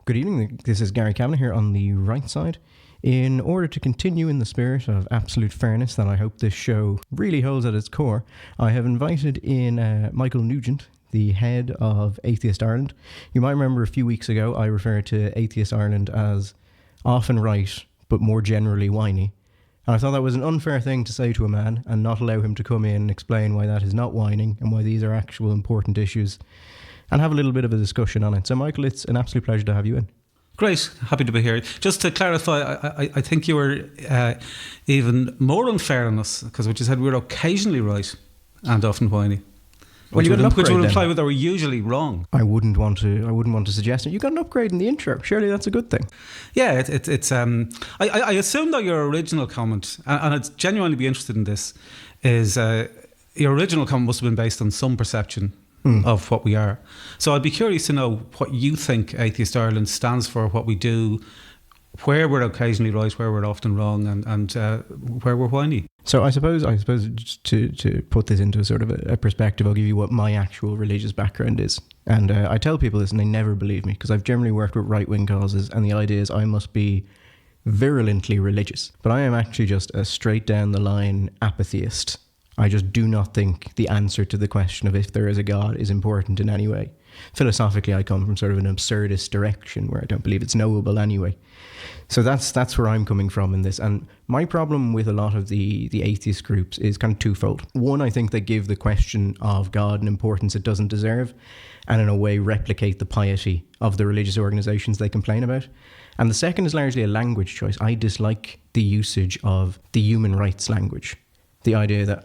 Good evening, this is Gary Kavanagh here on the right side. In order to continue in the spirit of absolute fairness that I hope this show really holds at its core, I have invited in Michael Nugent, the head of Atheist Ireland. You might remember a few weeks ago I referred to Atheist Ireland as often right, but more generally whiny. And I thought that was an unfair thing to say to a man and not allow him to come in and explain why that is not whining and why these are actual important issues and have a little bit of a discussion on it. So Michael, it's an absolute pleasure to have you in. Great, happy to be here. Just to clarify, I think you were even more unfair on us because what you said, we're occasionally right and often whiny. Well, you got an upgrade which would then. imply that we're usually wrong. I wouldn't want to suggest it. You got an upgrade in the intro. Surely that's a good thing. Yeah, it's. I assume that your original comment, and I'd genuinely be interested in this, is your original comment must have been based on some perception of what we are. So I'd be curious to know what you think Atheist Ireland stands for, what we do, where we're occasionally right, where we're often wrong, and where we're whiny. So I suppose just to put this into sort of a perspective, I'll give you what my actual religious background is. And I tell people this and they never believe me because I've generally worked with right-wing causes and the idea is I must be virulently religious. But I am actually just a straight down the line apatheist. I just do not think the answer to the question of if there is a God is important in any way. Philosophically, I come from sort of an absurdist direction where I don't believe it's knowable anyway. So that's where I'm coming from in this. And my problem with a lot of the atheist groups is kind of twofold. One, I think they give the question of God an importance it doesn't deserve, and in a way replicate the piety of the religious organizations they complain about. And the second is largely a language choice. I dislike the usage of the human rights language. The idea that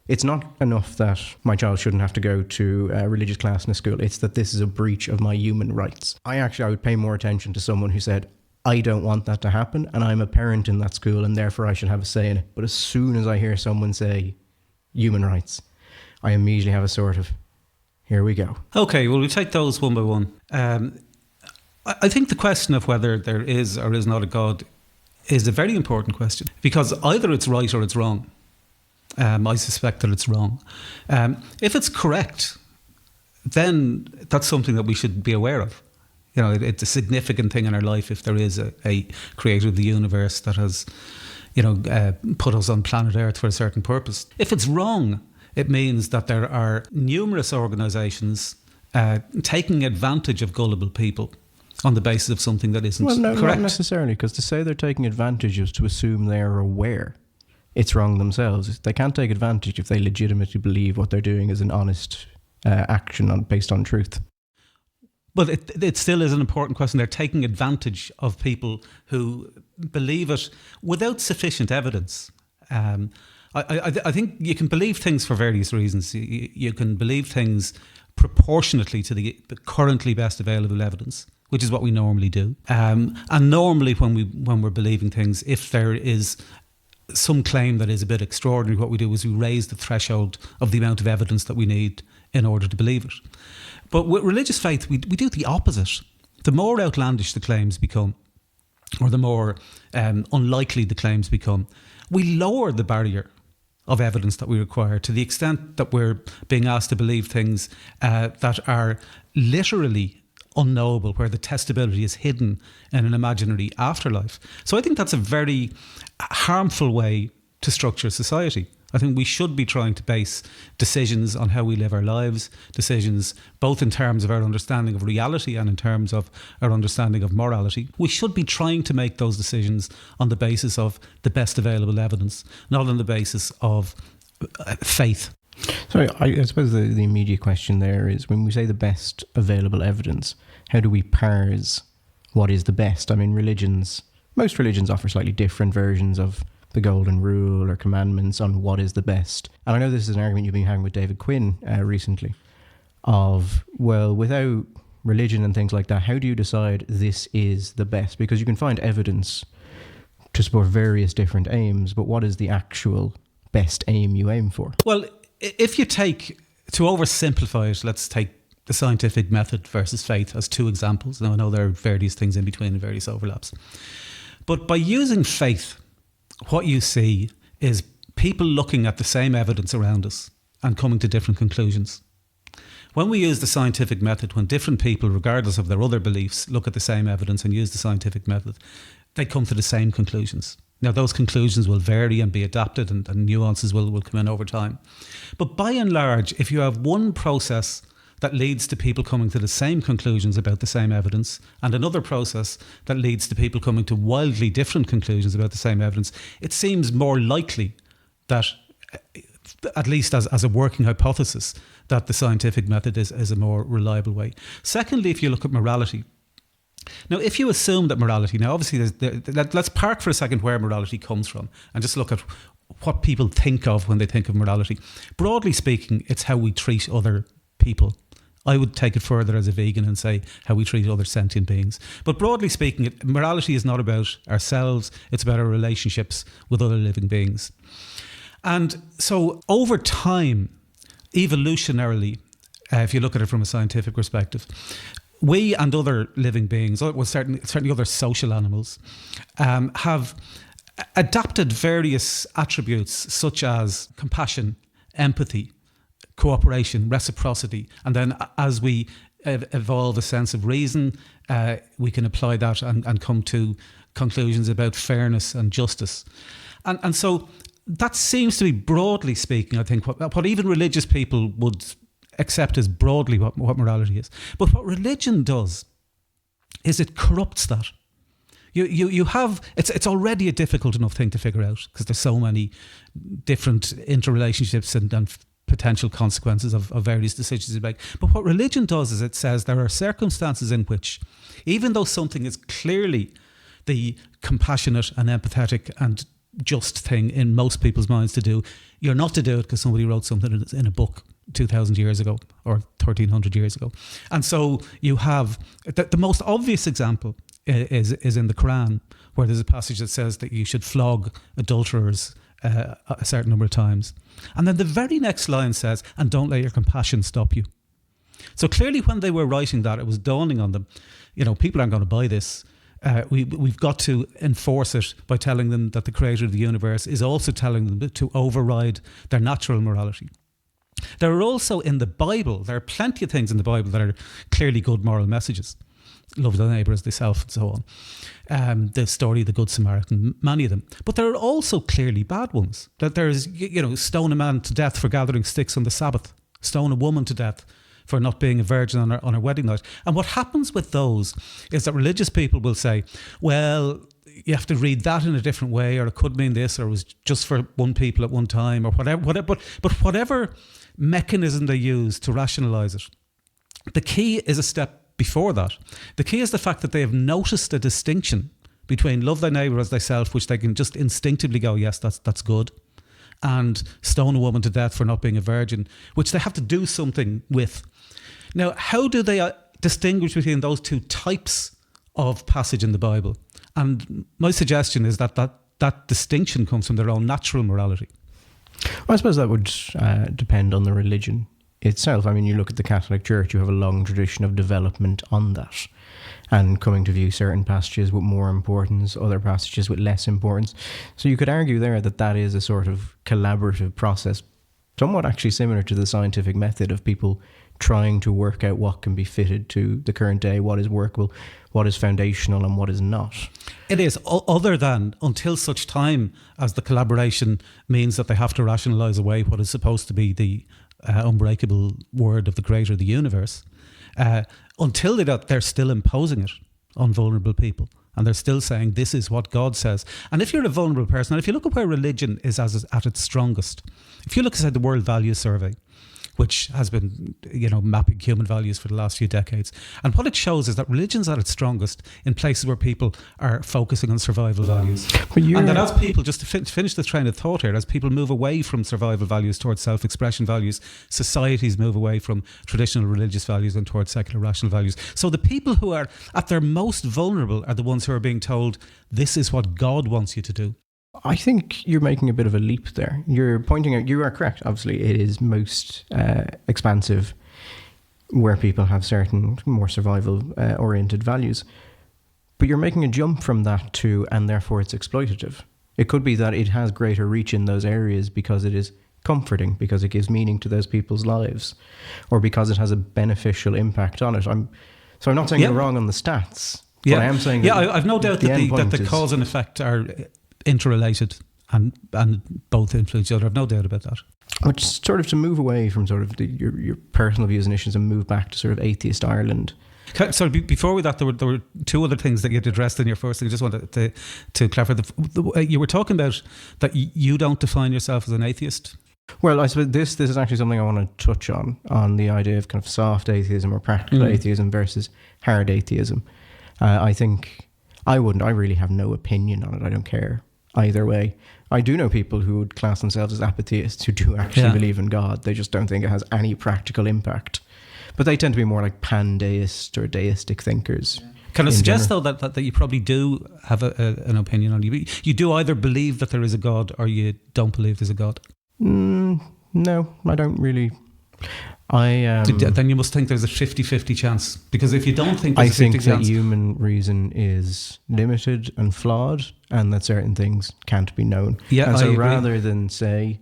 it's not enough that my child shouldn't have to go to a religious class in a school. It's that this is a breach of my human rights. I would pay more attention to someone who said, I don't want that to happen and I'm a parent in that school and therefore I should have a say in it. But as soon as I hear someone say human rights, I immediately have a sort of, here we go. Okay, well, we'll take those one by one. I think the question of whether there is or is not a God is a very important question because either it's right or it's wrong. I suspect that it's wrong. If it's correct, then that's something that we should be aware of. You know, it's a significant thing in our life if there is a creator of the universe that has, put us on planet Earth for a certain purpose. If it's wrong, it means that there are numerous organisations taking advantage of gullible people on the basis of something that isn't correct. Not necessarily, because to say they're taking advantage is to assume they're aware it's wrong themselves. They can't take advantage if they legitimately believe what they're doing is an honest action based on truth. But it still is an important question. They're taking advantage of people who believe it without sufficient evidence. I think you can believe things for various reasons. You can believe things proportionately to the currently best available evidence, which is what we normally do. And normally when we're believing things, if there is some claim that is a bit extraordinary, what we do is we raise the threshold of the amount of evidence that we need in order to believe it. But with religious faith, we do the opposite. The more outlandish the claims become, or the more unlikely the claims become, we lower the barrier of evidence that we require to the extent that we're being asked to believe things that are literally unknowable, where the testability is hidden in an imaginary afterlife. So I think that's a very harmful way to structure society. I think we should be trying to base decisions on how we live our lives, decisions both in terms of our understanding of reality and in terms of our understanding of morality. We should be trying to make those decisions on the basis of the best available evidence, not on the basis of faith. So I suppose the immediate question there is, when we say the best available evidence, how do we parse what is the best? I mean, most religions offer slightly different versions of the golden rule or commandments on what is the best. And I know this is an argument you've been having with David Quinn recently of, well, without religion and things like that, how do you decide this is the best? Because you can find evidence to support various different aims, but what is the actual best aim you aim for? Well, if you take, to oversimplify it, let's take the scientific method versus faith as two examples. Now, I know there are various things in between and various overlaps. But by using faith, what you see is people looking at the same evidence around us and coming to different conclusions. When we use the scientific method, when different people, regardless of their other beliefs, look at the same evidence and use the scientific method, they come to the same conclusions. Now, those conclusions will vary and be adapted, and nuances will come in over time. But by and large, if you have one process that leads to people coming to the same conclusions about the same evidence, and another process that leads to people coming to wildly different conclusions about the same evidence, it seems more likely that, at least as a working hypothesis, that the scientific method is a more reliable way. Secondly, if you look at morality, now, if you assume that morality, now obviously let's park for a second where morality comes from and just look at what people think of when they think of morality. Broadly speaking, it's how we treat other people. I would take it further as a vegan and say how we treat other sentient beings. But broadly speaking, morality is not about ourselves, it's about our relationships with other living beings. And so over time, evolutionarily, if you look at it from a scientific perspective, we and other living beings, well, certainly other social animals, have adapted various attributes such as compassion, empathy, cooperation, reciprocity, and then as we evolve a sense of reason, we can apply that and come to conclusions about fairness and justice. And so that seems to be, broadly speaking, I think, what even religious people would accept as broadly what morality is. But what religion does is it corrupts that. You have, it's already a difficult enough thing to figure out because there's so many different interrelationships and potential consequences of various decisions you make. But what religion does is it says there are circumstances in which, even though something is clearly the compassionate and empathetic and just thing in most people's minds to do, you're not to do it because somebody wrote something in a book 2,000 years ago or 1,300 years ago. And so you have, the most obvious example is in the Quran, where there's a passage that says that you should flog adulterers a certain number of times. And then the very next line says, and don't let your compassion stop you. So clearly when they were writing that, it was dawning on them, people aren't going to buy this. We've got to enforce it by telling them that the creator of the universe is also telling them to override their natural morality. There are also in the Bible, there are plenty of things in the Bible that are clearly good moral messages. Love thy neighbour as thyself and so on. The story of the Good Samaritan, many of them. But there are also clearly bad ones. That there's, stone a man to death for gathering sticks on the Sabbath. Stone a woman to death for not being a virgin on her wedding night. And what happens with those is that religious people will say, well, you have to read that in a different way, or it could mean this, or it was just for one people at one time, or whatever. But whatever mechanism they use to rationalise it, the key is a step before that. The key is the fact that they have noticed a distinction between love thy neighbour as thyself, which they can just instinctively go, yes, that's good, and stone a woman to death for not being a virgin, which they have to do something with. Now, how do they distinguish between those two types of passage in the Bible? And my suggestion is that distinction comes from their own natural morality. Well, I suppose that would depend on the religion itself. I mean, you look at the Catholic Church, you have a long tradition of development on that and coming to view certain passages with more importance, other passages with less importance. So you could argue there that is a sort of collaborative process, somewhat actually similar to the scientific method of people trying to work out what can be fitted to the current day, what is workable, what is foundational and what is not. It is, other than until such time as the collaboration means that they have to rationalise away what is supposed to be the unbreakable word of the creator of the universe. Until they're still imposing it on vulnerable people. And they're still saying, this is what God says. And if you're a vulnerable person, and if you look at where religion is at its strongest, if you look at the World Values Survey, which has been, mapping human values for the last few decades. And what it shows is that religion's at its strongest in places where people are focusing on survival values. And that as people, just to finish the train of thought here, as people move away from survival values towards self-expression values, societies move away from traditional religious values and towards secular rational values. So the people who are at their most vulnerable are the ones who are being told, this is what God wants you to do. I think you're making a bit of a leap there. You're pointing out, you are correct, obviously it is most expansive where people have certain more survival oriented values. But you're making a jump from that to, and therefore it's exploitative. It could be that it has greater reach in those areas because it is comforting because it gives meaning to those people's lives, or because it has a beneficial impact on it. I'm not saying you're wrong on the stats, but I am saying I've no doubt that the cause and effect are interrelated and both influence each other. I've no doubt about that. Which sort of to move away from sort of your personal views and issues and move back to sort of Atheist Ireland. Sorry, before that, there were two other things that you had addressed in your first thing. I just wanted to clarify. You were talking about that you don't define yourself as an atheist. Well, I suppose this is actually something I want to touch on the idea of kind of soft atheism or practical atheism versus hard atheism. I think I really have no opinion on it. I don't care either way. I do know people who would class themselves as atheists who do actually believe in God. They just don't think it has any practical impact. But they tend to be more like pandeist or deistic thinkers. Can I suggest, though, that you probably do have an opinion on it? You do either believe that there is a God or you don't believe there's a God? No, I don't really. Then you must think there's a 50-50 chance. Because if you don't think there's a 50-50 chance... I think that human reason is limited and flawed and that certain things can't be known. Yeah, and so rather than say...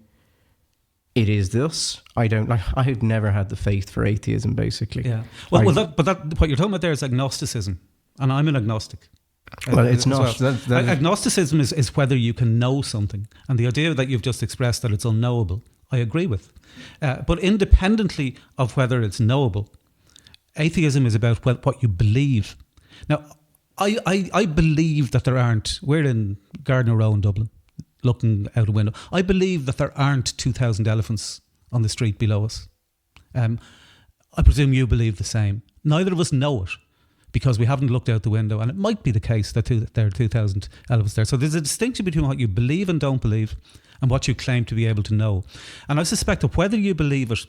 it is this. I've never had the faith for atheism, basically. Yeah. Well, what you're talking about there is agnosticism, and I'm an agnostic. Well, it's not. Well. Agnosticism is whether you can know something, and the idea that you've just expressed that it's unknowable, I agree with. But independently of whether it's knowable, atheism is about what you believe. Now, I believe that there aren't. We're in Gardner Row in Dublin, looking out a window. I believe that there aren't 2,000 elephants on the street below us. I presume you believe the same. Neither of us know it because we haven't looked out the window, and it might be the case that there are 2,000 elephants there. So there's a distinction between what you believe and don't believe and what you claim to be able to know. And I suspect that whether you believe it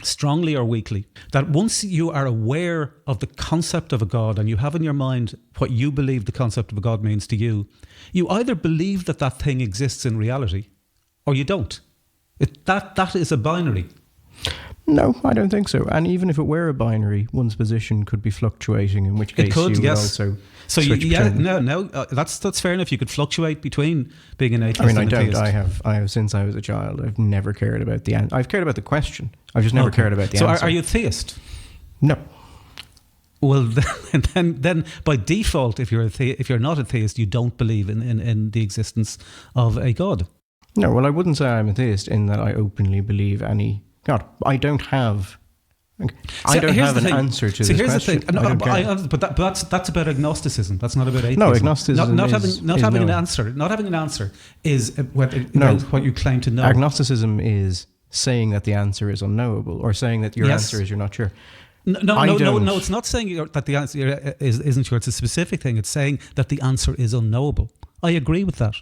strongly or weakly, that once you are aware of the concept of a God and you have in your mind what you believe the concept of a God means to you, you either believe that thing exists in reality or you don't. That is a binary. No, I don't think so. And even if it were a binary, one's position could be fluctuating, in which case it could, you would yes. also so switch that's fair enough. You could fluctuate between being an atheist and I an atheist. I have since I was a child. I've never cared about the answer. I've cared about the question. I've just never cared about the answer. So are you a theist? No. Well, then by default, if you're not a theist, you don't believe in the existence of a God. No, well, I wouldn't say I'm a theist in that I openly believe any God. I don't have an answer to this question. But that's about agnosticism. That's not about atheism. No, agnosticism not having an answer. Not having an answer is what you claim to know. Agnosticism is saying that the answer is unknowable, or saying that your answer is you're not sure. No, it's not saying that the answer isn't sure. It's a specific thing. It's saying that the answer is unknowable. I agree with that.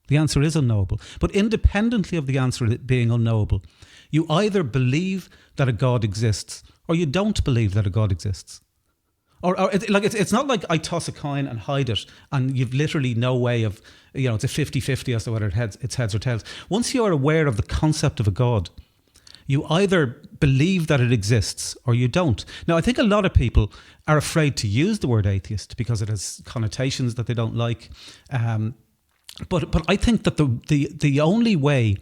The answer is unknowable. But independently of the answer being unknowable, you either believe that a God exists or you don't believe that a God exists. It's not like I toss a coin and hide it and you've literally no way of, it's a 50-50 as to whether it's heads or tails. Once you're aware of the concept of a God, you either believe that it exists or you don't. Now, I think a lot of people are afraid to use the word atheist because it has connotations that they don't like. But I think that the only way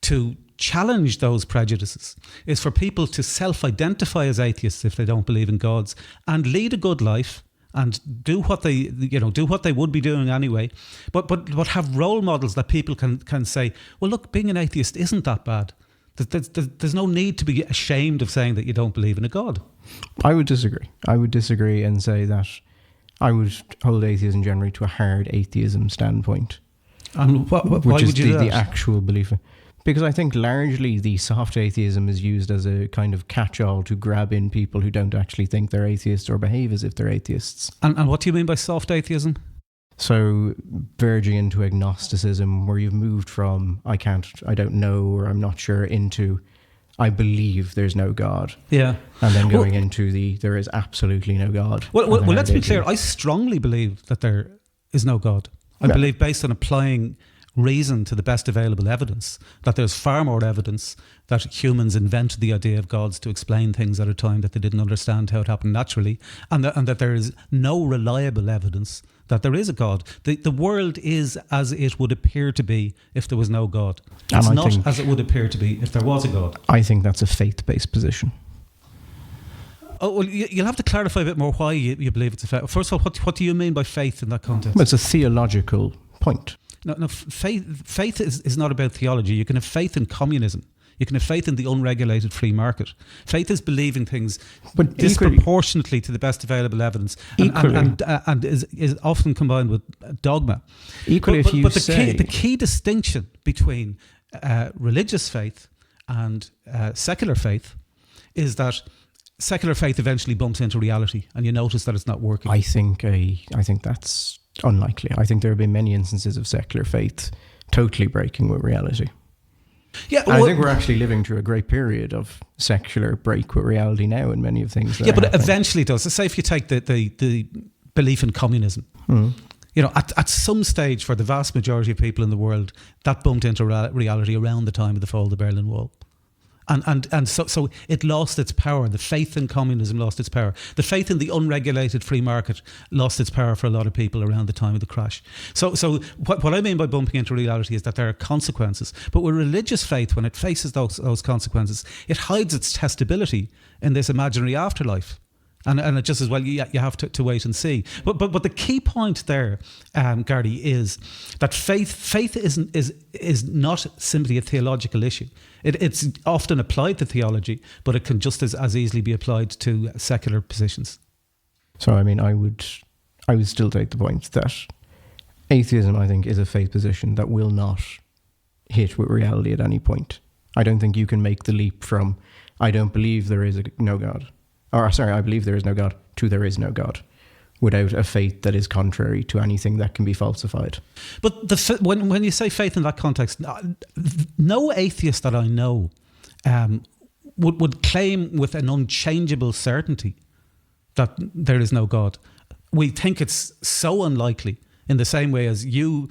to challenge those prejudices is for people to self-identify as atheists if they don't believe in gods and lead a good life and do what they would be doing anyway, but have role models that people can say, well, look, being an atheist isn't that bad. There's no need to be ashamed of saying that you don't believe in a God. I would disagree and say that I would hold atheism generally to a hard atheism standpoint. And why would you do that? The actual belief. Because I think largely the soft atheism is used as a kind of catch-all to grab in people who don't actually think they're atheists or behave as if they're atheists. And what do you mean by soft atheism? So verging into agnosticism, where you've moved from I don't know, or I'm not sure, into I believe there's no God. Yeah. And then going into there is absolutely no God. Well, let's be clear. I strongly believe that there is no God. I believe, based on applying reason to the best available evidence that there's far more evidence that humans invented the idea of gods to explain things at a time that they didn't understand how it happened naturally, and that there is no reliable evidence that there is a God. The world is as it would appear to be if there was no God. It's not as it would appear to be if there was a God. I think that's a faith-based position. Oh, well, you'll have to clarify a bit more why you believe it's a faith. First of all, what do you mean by faith in that context? Well, it's a theological point. No, faith is not about theology. You can have faith in communism. You can have faith in the unregulated free market. Faith is believing things disproportionately to the best available evidence, and is often combined with dogma. Equally, the key distinction between religious faith and secular faith is that secular faith eventually bumps into reality, and you notice that it's not working. I think that's unlikely. I think there have been many instances of secular faith totally breaking with reality. Yeah, I think we're actually living through a great period of secular break with reality now in many of things. Yeah, but it eventually does. So say if you take the belief in communism, you know, at some stage for the vast majority of people in the world, that bumped into reality around the time of the fall of the Berlin Wall. And so it lost its power. The faith in communism lost its power. The faith in the unregulated free market lost its power for a lot of people around the time of the crash. So what I mean by bumping into reality is that there are consequences. But with religious faith, when it faces those consequences, it hides its testability in this imaginary afterlife. And it just as well, you have to wait and see. But the key point there, Gardy, is that faith is not simply a theological issue. It's often applied to theology, but it can just as easily be applied to secular positions. So, I mean, I would still take the point that atheism, I think, is a faith position that will not hit with reality at any point. I don't think you can make the leap from I don't believe there is no God. I believe there is no God, to there is no God, without a faith that is contrary to anything that can be falsified. But when you say faith in that context, no atheist that I know would claim with an unchangeable certainty that there is no God. We think it's so unlikely, in the same way as you,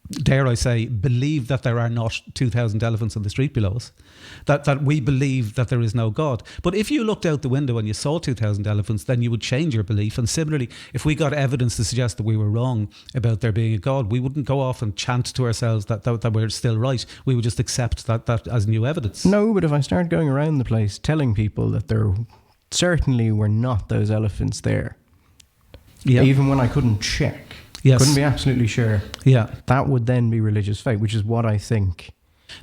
dare I say, believe that there are not 2,000 elephants on the street below us, that we believe that there is no God. But if you looked out the window and you saw 2,000 elephants, then you would change your belief. And similarly, if we got evidence to suggest that we were wrong about there being a God, we wouldn't go off and chant to ourselves that we're still right. We would just accept that as new evidence. No, but if I start going around the place telling people that there certainly were not those elephants there, even when I couldn't check, couldn't be absolutely sure. Yeah, that would then be religious faith, which is what I think.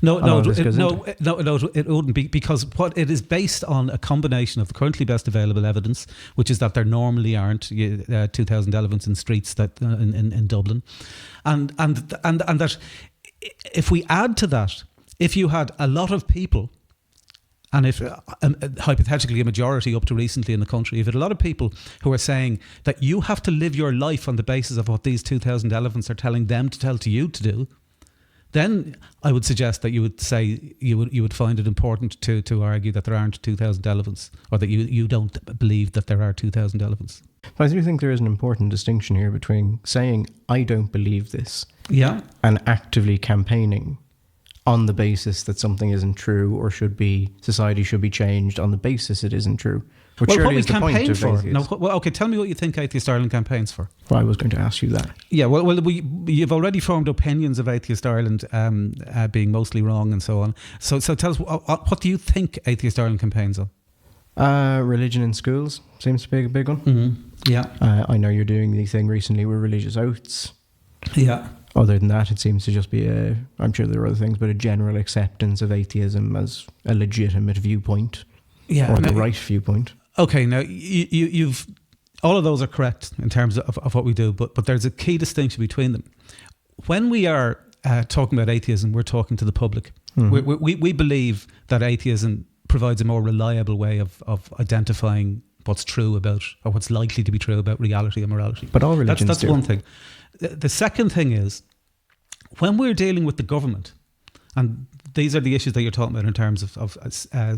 No, it wouldn't be, because what it is based on a combination of the currently best available evidence, which is that there normally aren't 2,000 elephants in streets that in Dublin, and that if we add to that, if you had a lot of people. And if, hypothetically, a majority up to recently in the country, if it had a lot of people who are saying that you have to live your life on the basis of what these 2,000 elephants are telling them to tell to you to do, then I would suggest that you would say you would find it important to argue that there aren't 2,000 elephants, or that you don't believe that there are 2,000 elephants. But I do think there is an important distinction here between saying I don't believe this, and actively campaigning on the basis that something isn't true, or society should be changed on the basis it isn't true. Which surely is the point of atheists. Okay, tell me what you think Atheist Ireland campaigns for. Well, I was going to ask you that. Yeah, well, you've already formed opinions of Atheist Ireland being mostly wrong and so on. So tell us, what do you think Atheist Ireland campaigns on? Religion in schools seems to be a big one. Mm-hmm. Yeah. I know you're doing the thing recently with religious oaths. Yeah. Other than that, it seems to just be I'm sure there are other things, but a general acceptance of atheism as a legitimate viewpoint, or the right viewpoint. Okay, now you've all of those are correct in terms of what we do, but there's a key distinction between them. When we are talking about atheism, we're talking to the public. Mm-hmm. We believe that atheism provides a more reliable way of identifying what's true about, or what's likely to be true about reality and morality. But all religions that's one thing. The second thing is, when we're dealing with the government, and these are the issues that you're talking about in terms of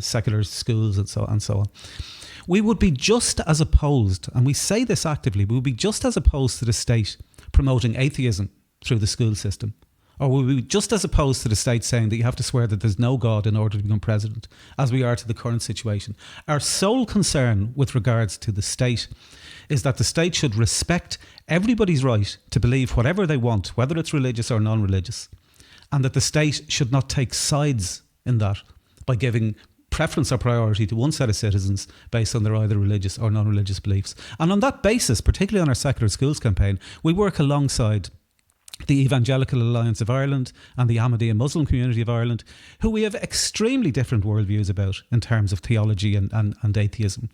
secular schools and so on, we would be just as opposed, and we say this actively, we would be just as opposed to the state promoting atheism through the school system Or will we, just as opposed to the state saying that you have to swear that there's no God in order to become president, as we are to the current situation, our sole concern with regards to the state is that the state should respect everybody's right to believe whatever they want, whether it's religious or non-religious, and that the state should not take sides in that by giving preference or priority to one set of citizens based on their either religious or non-religious beliefs. And on that basis, particularly on our Secular Schools campaign, we work alongside the Evangelical Alliance of Ireland and the Ahmadiyya Muslim Community of Ireland, who we have extremely different worldviews about in terms of theology and atheism.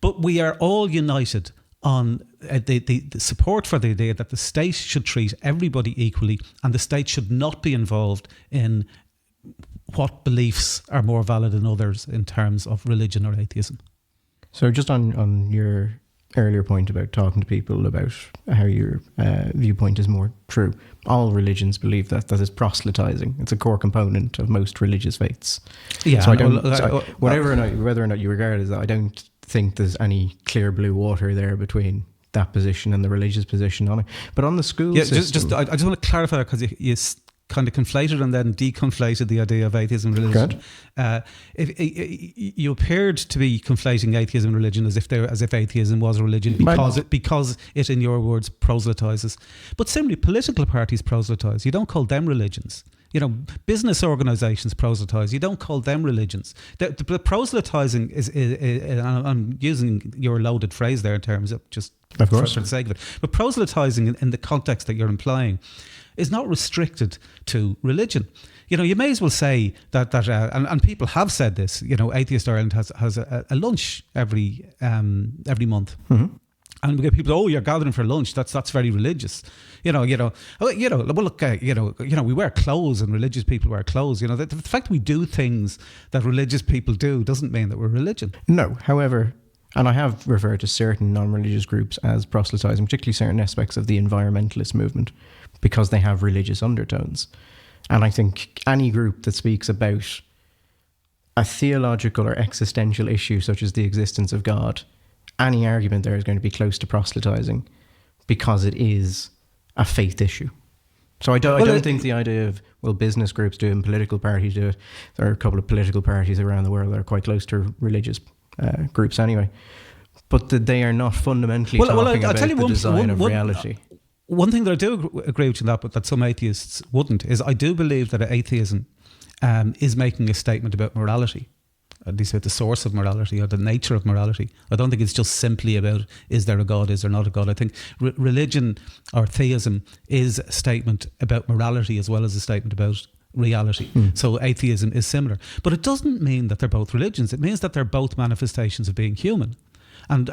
But we are all united on the support for the idea that the state should treat everybody equally, and the state should not be involved in what beliefs are more valid than others in terms of religion or atheism. So just on your earlier point about talking to people about how your viewpoint is more true, all religions believe that is proselytizing. It's a core component of most religious faiths. Yeah. So whether or not you regard it as that, I don't think there's any clear blue water there between that position and the religious position on it. But on the school system... I just want to clarify that, because you kind of conflated and then deconflated the idea of atheism and religion. You appeared to be conflating atheism and religion as if atheism was a religion because it, in your words, proselytizes. But similarly, political parties proselytize. You don't call them religions. You know, business organisations proselytise. You don't call them religions. The proselytising is I'm using your loaded phrase there in terms of just of course for the sake of it. But proselytising in the context that you're implying is not restricted to religion. You know, you may as well say that and people have said this. You know, Atheist Ireland has a lunch every month. Mm-hmm. And we get people, oh, you're gathering for lunch. That's very religious. Well, look, we wear clothes and religious people wear clothes. You know, the fact that we do things that religious people do doesn't mean that we're religion. No, however, and I have referred to certain non-religious groups as proselytizing, particularly certain aspects of the environmentalist movement, because they have religious undertones. And I think any group that speaks about a theological or existential issue such as the existence of God, any argument there is going to be close to proselytizing because it is a faith issue. So I don't think the idea of, well, business groups do it and political parties do it. There are a couple of political parties around the world that are quite close to religious groups anyway. But they are not fundamentally talking about the design of reality. One thing that I do agree with you on that, but that some atheists wouldn't, is I do believe that atheism is making a statement about morality. At least at the source of morality or the nature of morality. I don't think it's just simply about, is there a God, is there not a God? I think religion or theism is a statement about morality as well as a statement about reality. So atheism is similar. But it doesn't mean that they're both religions. It means that they're both manifestations of being human. And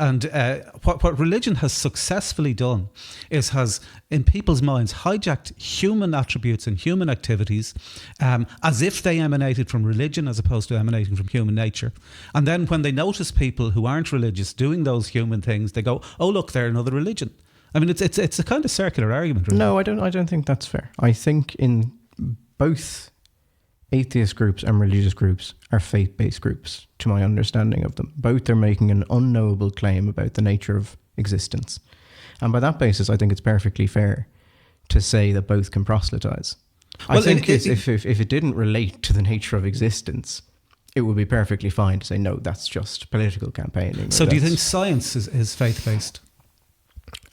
what religion has successfully done is has, in people's minds, hijacked human attributes and human activities as if they emanated from religion as opposed to emanating from human nature. And then when they notice people who aren't religious doing those human things, they go, oh, look, they're another religion. I mean, it's a kind of circular argument, really. No, I don't think that's fair. I think in both atheist groups and religious groups are faith-based groups, to my understanding of them. Both are making an unknowable claim about the nature of existence. And by that basis, I think it's perfectly fair to say that both can proselytize. I think if it didn't relate to the nature of existence, it would be perfectly fine to say, no, that's just political campaigning. So do you think science is faith-based?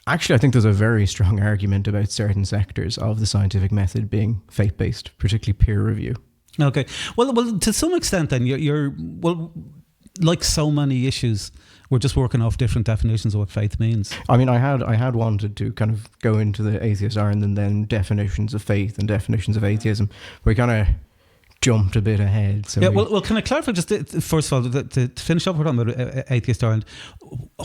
Actually, I think there's a very strong argument about certain sectors of the scientific method being faith-based, particularly peer review. Okay. Well, to some extent then, you're like so many issues, we're just working off different definitions of what faith means. I mean, I had wanted to kind of go into the Atheist Ireland and then definitions of faith and definitions of atheism. We kind of jumped a bit ahead. So well, can I clarify just first of all to finish up about Atheist Ireland?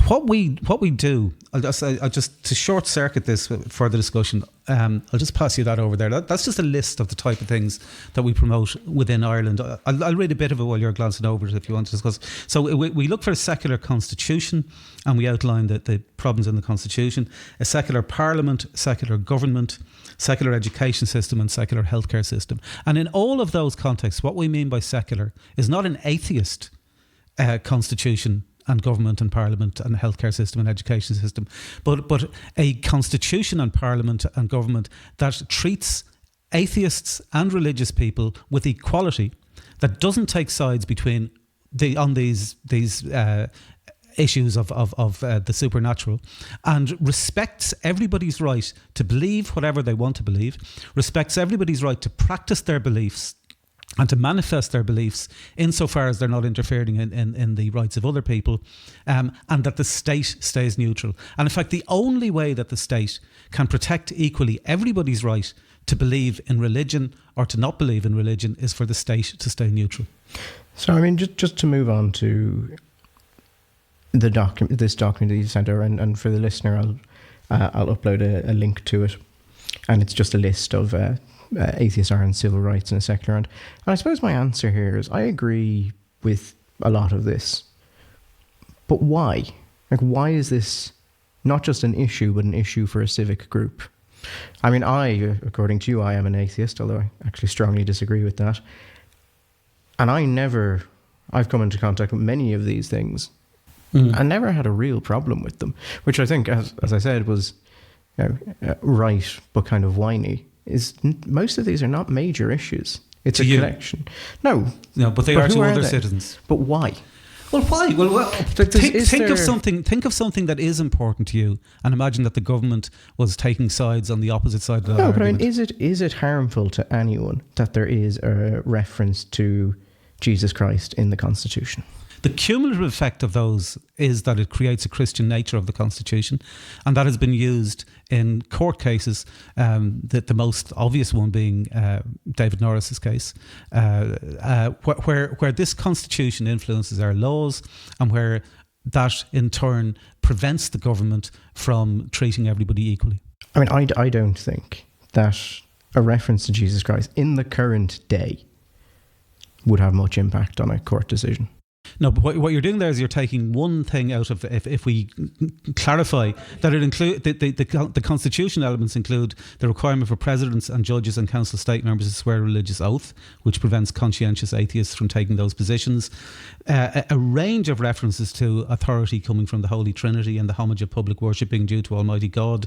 What we do, I'll just to short circuit this for the discussion. I'll just pass you that over there. That's just a list of the type of things that we promote within Ireland. I'll read a bit of it while you're glancing over it if you want to discuss. So we look for a secular constitution, and we outline the problems in the constitution, a secular parliament, secular government, secular education system and secular healthcare system. And in all of those contexts, what we mean by secular is not an atheist constitution and government and parliament and healthcare system and education system, but a constitution and parliament and government that treats atheists and religious people with equality, that doesn't take sides between these issues of the supernatural, and respects everybody's right to believe whatever they want to believe, respects everybody's right to practice their beliefs and to manifest their beliefs insofar as they're not interfering in the rights of other people, and that the state stays neutral. And in fact, the only way that the state can protect equally everybody's right to believe in religion or to not believe in religion is for the state to stay neutral. So, I mean, just to move on to the this document that you sent over, and for the listener, I'll upload a link to it, and it's just a list of Atheist Ireland civil rights in a secular land. And I suppose my answer here is I agree with a lot of this, but why? Like, why is this not just an issue, but an issue for a civic group? I mean, according to you, I am an atheist, although I actually strongly disagree with that. And I've come into contact with many of these things. I never had a real problem with them, which I think, as I said, was right, but kind of whiny. Most of these are not major issues. It's a collection. No, but they are to other citizens. But why? Well, why? Well, think of something that is important to you, and imagine that the government was taking sides on the opposite side of that argument. But I mean, is it harmful to anyone that there is a reference to Jesus Christ in the Constitution? The cumulative effect of those is that it creates a Christian nature of the Constitution, and that has been used in court cases, the most obvious one being David Norris's case, where this Constitution influences our laws, and where that in turn prevents the government from treating everybody equally. I mean, I don't think that a reference to Jesus Christ in the current day would have much impact on a court decision. No, but what you're doing there is you're taking one thing out of, if we clarify that it include the constitutional elements include the requirement for presidents and judges and council state members to swear a religious oath, which prevents conscientious atheists from taking those positions, a range of references to authority coming from the Holy Trinity and the homage of public worship being due to Almighty God,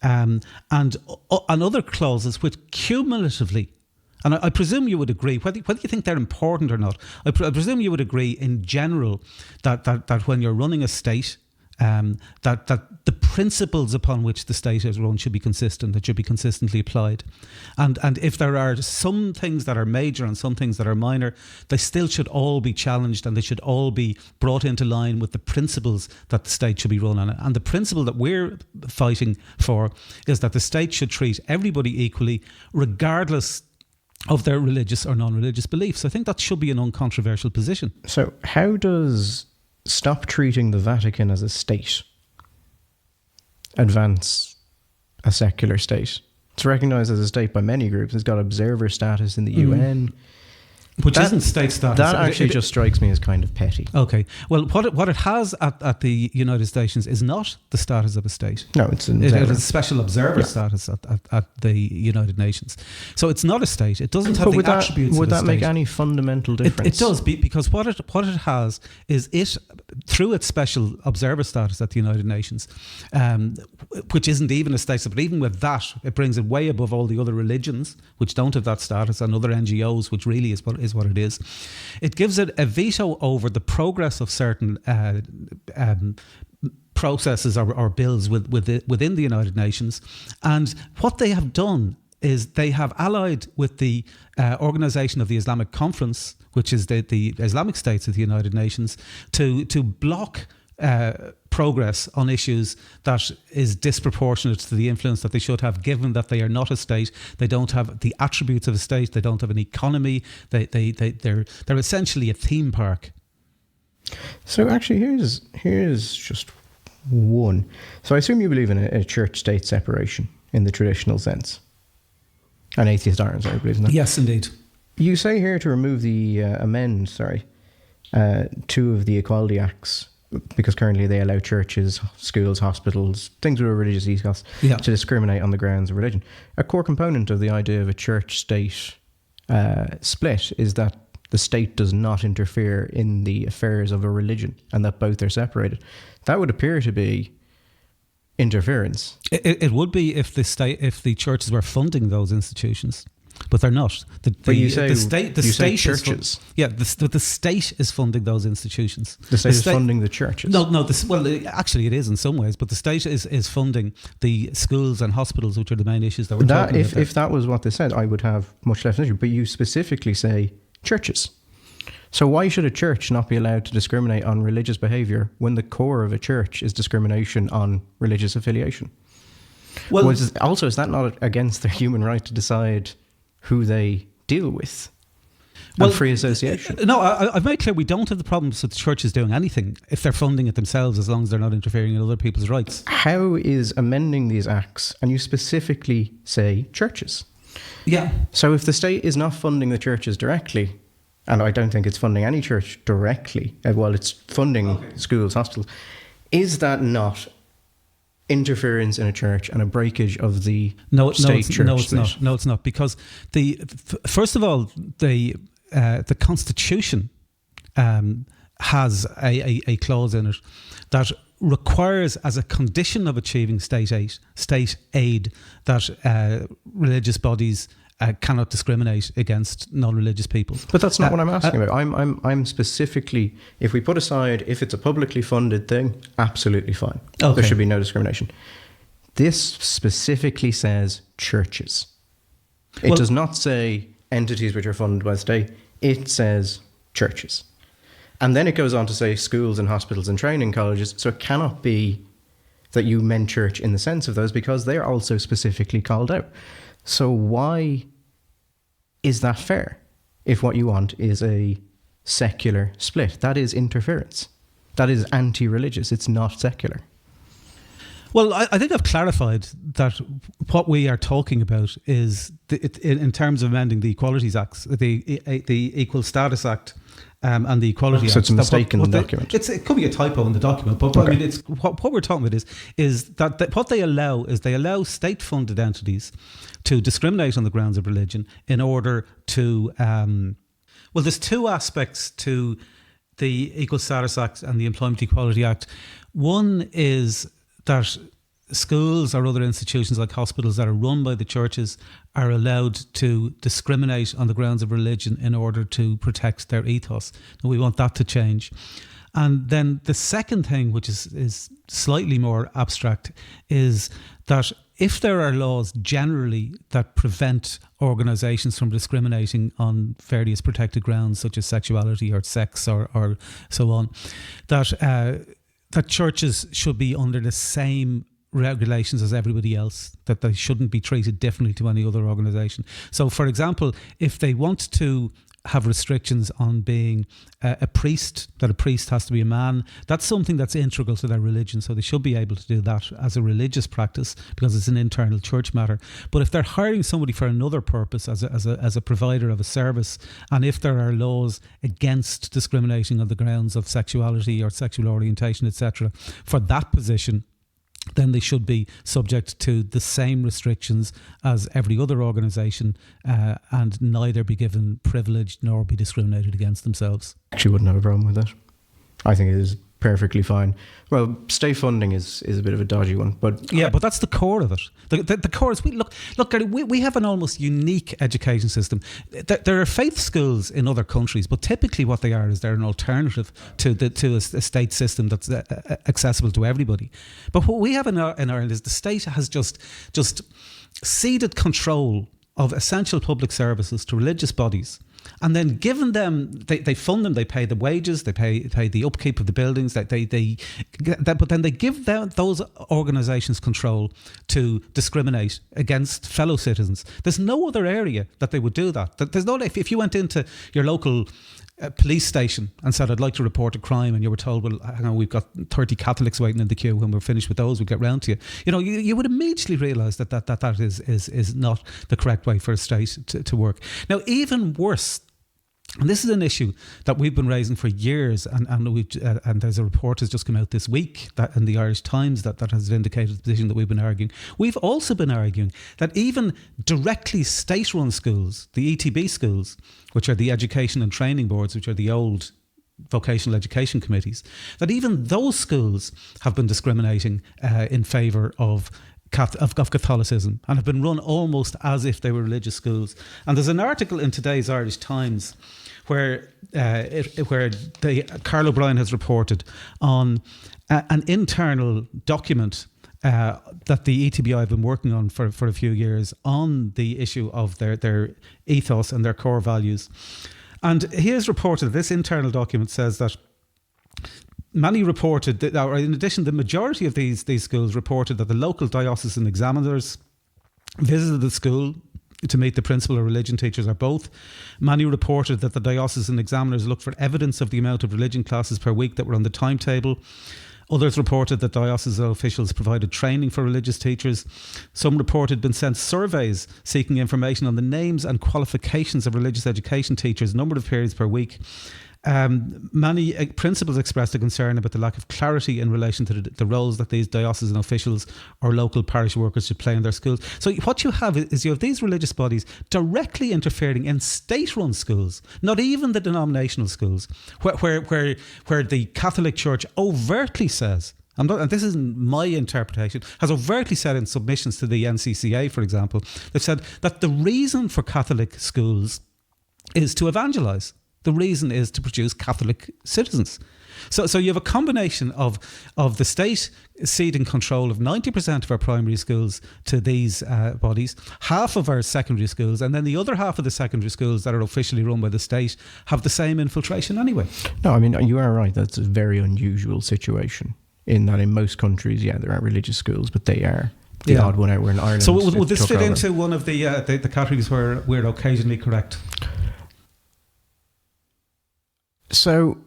and other clauses which cumulatively. And I presume you would agree, whether you think they're important or not, I presume you would agree in general that when you're running a state, that the principles upon which the state is run should be consistent, that should be consistently applied. And if there are some things that are major and some things that are minor, they still should all be challenged, and they should all be brought into line with the principles that the state should be run on. And the principle that we're fighting for is that the state should treat everybody equally, regardless of their religious or non-religious beliefs. I think that should be an uncontroversial position. So how does stop treating the Vatican as a state advance a secular state? It's recognised as a state by many groups. It's got observer status in the UN. Which isn't state status. That actually just strikes me as kind of petty. Okay. Well, what it has at the United Nations is not the status of a state. No, it has a special observer status at the United Nations. So it's not a state. It doesn't have the attributes of a state. Would that make any fundamental difference? It does, because what it has is it, through its special observer status at the United Nations, which isn't even a state, but even with that, it brings it way above all the other religions which don't have that status, and other NGOs, which really is what it is. It gives it a veto over the progress of certain processes or bills within the United Nations. And what they have done is they have allied with the Organisation of the Islamic Conference, which is the Islamic states of the United Nations, to block progress on issues that is disproportionate to the influence that they should have, given that they are not a state. They don't have the attributes of a state. They don't have an economy. They're essentially a theme park. So actually, here's just one. So I assume you believe in a church-state separation in the traditional sense. And Atheist Ireland, I believe in that. Yes, indeed. You say here to remove two of the Equality Acts, because currently they allow churches, schools, hospitals, things with a religious ethos to discriminate on the grounds of religion. A core component of the idea of a church-state split is that the state does not interfere in the affairs of a religion, and that both are separated. That would appear to be interference. It would be if the churches were funding those institutions. but they're not. But you say churches. The state is funding those institutions. The state is funding the churches. Actually it is in some ways, but the state is funding the schools and hospitals, which are the main issues that we're talking about. If that was what they said, I would have much less issue. But you specifically say churches. So why should a church not be allowed to discriminate on religious behaviour when the core of a church is discrimination on religious affiliation? Well, is that not against their human right to decide who they deal with? And free association? No, I've made clear we don't have the problems with the churches doing anything if they're funding it themselves, as long as they're not interfering in other people's rights. How is amending these acts, and you specifically say churches? Yeah. So if the state is not funding the churches directly, and I don't think it's funding any church directly, while it's funding schools, hospitals, is that not interference in a church and a breakage of the state-church? No, it's not. No, it's not. Because first of all, the Constitution has a clause in it that requires, as a condition of achieving state aid, that religious bodies cannot discriminate against non-religious people. But that's not what I'm asking about. I'm specifically, if we put aside if it's a publicly funded thing, absolutely fine. Okay. There should be no discrimination. This specifically says churches. It does not say entities which are funded by the state. It says churches. And then it goes on to say schools and hospitals and training colleges. So it cannot be that you meant church in the sense of those, because they're also specifically called out. So why is that fair if what you want is a secular split? That is interference. That is anti-religious. It's not secular. Well, I think I've clarified that what we are talking about is, in terms of amending the Equalities Acts, the Equal Status Act and the Equality Act. So it's a mistake in the document. It could be a typo in the document, but I mean, it's what we're talking about is that what they allow state-funded entities to discriminate on the grounds of religion in order to... there's two aspects to the Equal Status Act and the Employment Equality Act. One is that schools or other institutions like hospitals that are run by the churches are allowed to discriminate on the grounds of religion in order to protect their ethos. And we want that to change. And then the second thing, which is slightly more abstract, is that if there are laws generally that prevent organisations from discriminating on various protected grounds, such as sexuality or sex or so on, that churches should be under the same regulations as everybody else, that they shouldn't be treated differently to any other organisation. So, for example, if they want to have restrictions on being a priest, that a priest has to be a man, that's something that's integral to their religion, so they should be able to do that as a religious practice because it's an internal church matter. But if they're hiring somebody for another purpose as a provider of a service, and if there are laws against discriminating on the grounds of sexuality or sexual orientation, etc., for that position, then they should be subject to the same restrictions as every other organisation and neither be given privilege nor be discriminated against themselves. Actually wouldn't have a problem with that. I think it is perfectly fine. Well, state funding is a bit of a dodgy one, but... Yeah, but that's the core of it. The core is... Look, Gary, we have an almost unique education system. There are faith schools in other countries, but typically what they are is they're an alternative to a state system that's accessible to everybody. But what we have in Ireland is the state has just ceded control of essential public services to religious bodies, and then given them, they fund them, they pay the wages, they pay the upkeep of the buildings, but then they give those organisations control to discriminate against fellow citizens. There's no other area that they would do that. There's no, if you went into your local police station and said, I'd like to report a crime, and you were told, well, hang on, we've got 30 Catholics waiting in the queue. When we're finished with those, we'll get round to you. You would immediately realise that is not the correct way for a state to work. Now, even worse, and this is an issue that we've been raising for years, and there's a report has just come out this week that in the Irish Times that has vindicated the position that we've been arguing. We've also been arguing that even directly state-run schools, the ETB schools, which are the education and training boards, which are the old vocational education committees, that even those schools have been discriminating in favour of of Catholicism and have been run almost as if they were religious schools. And there's an article in today's Irish Times where Carl O'Brien has reported on an internal document that the ETBI have been working on for a few years on the issue of their ethos and their core values. And he has reported, this internal document says that many reported, that, or in addition, the majority of these schools reported that the local diocesan examiners visited the school to meet the principal or religion teachers or both. Many reported that the diocesan examiners looked for evidence of the amount of religion classes per week that were on the timetable. Others reported that diocesan officials provided training for religious teachers. Some reported been sent surveys seeking information on the names and qualifications of religious education teachers, number of periods per week. Many principals expressed a concern about the lack of clarity in relation to the roles that these diocesan officials or local parish workers should play in their schools. So what you have is you have these religious bodies directly interfering in state-run schools, not even the denominational schools, where the Catholic Church overtly says, and this isn't my interpretation, has overtly said in submissions to the NCCA, for example, they've said that the reason for Catholic schools is to evangelise. The reason is to produce Catholic citizens. So you have a combination of the state ceding control of 90% of our primary schools to these bodies, half of our secondary schools, and then the other half of the secondary schools that are officially run by the state have the same infiltration anyway. No, I mean, you are right. That's a very unusual situation in that in most countries, there are religious schools, but they are the odd one out. We're in Ireland. So would this fit into one of the categories where we're occasionally correct? So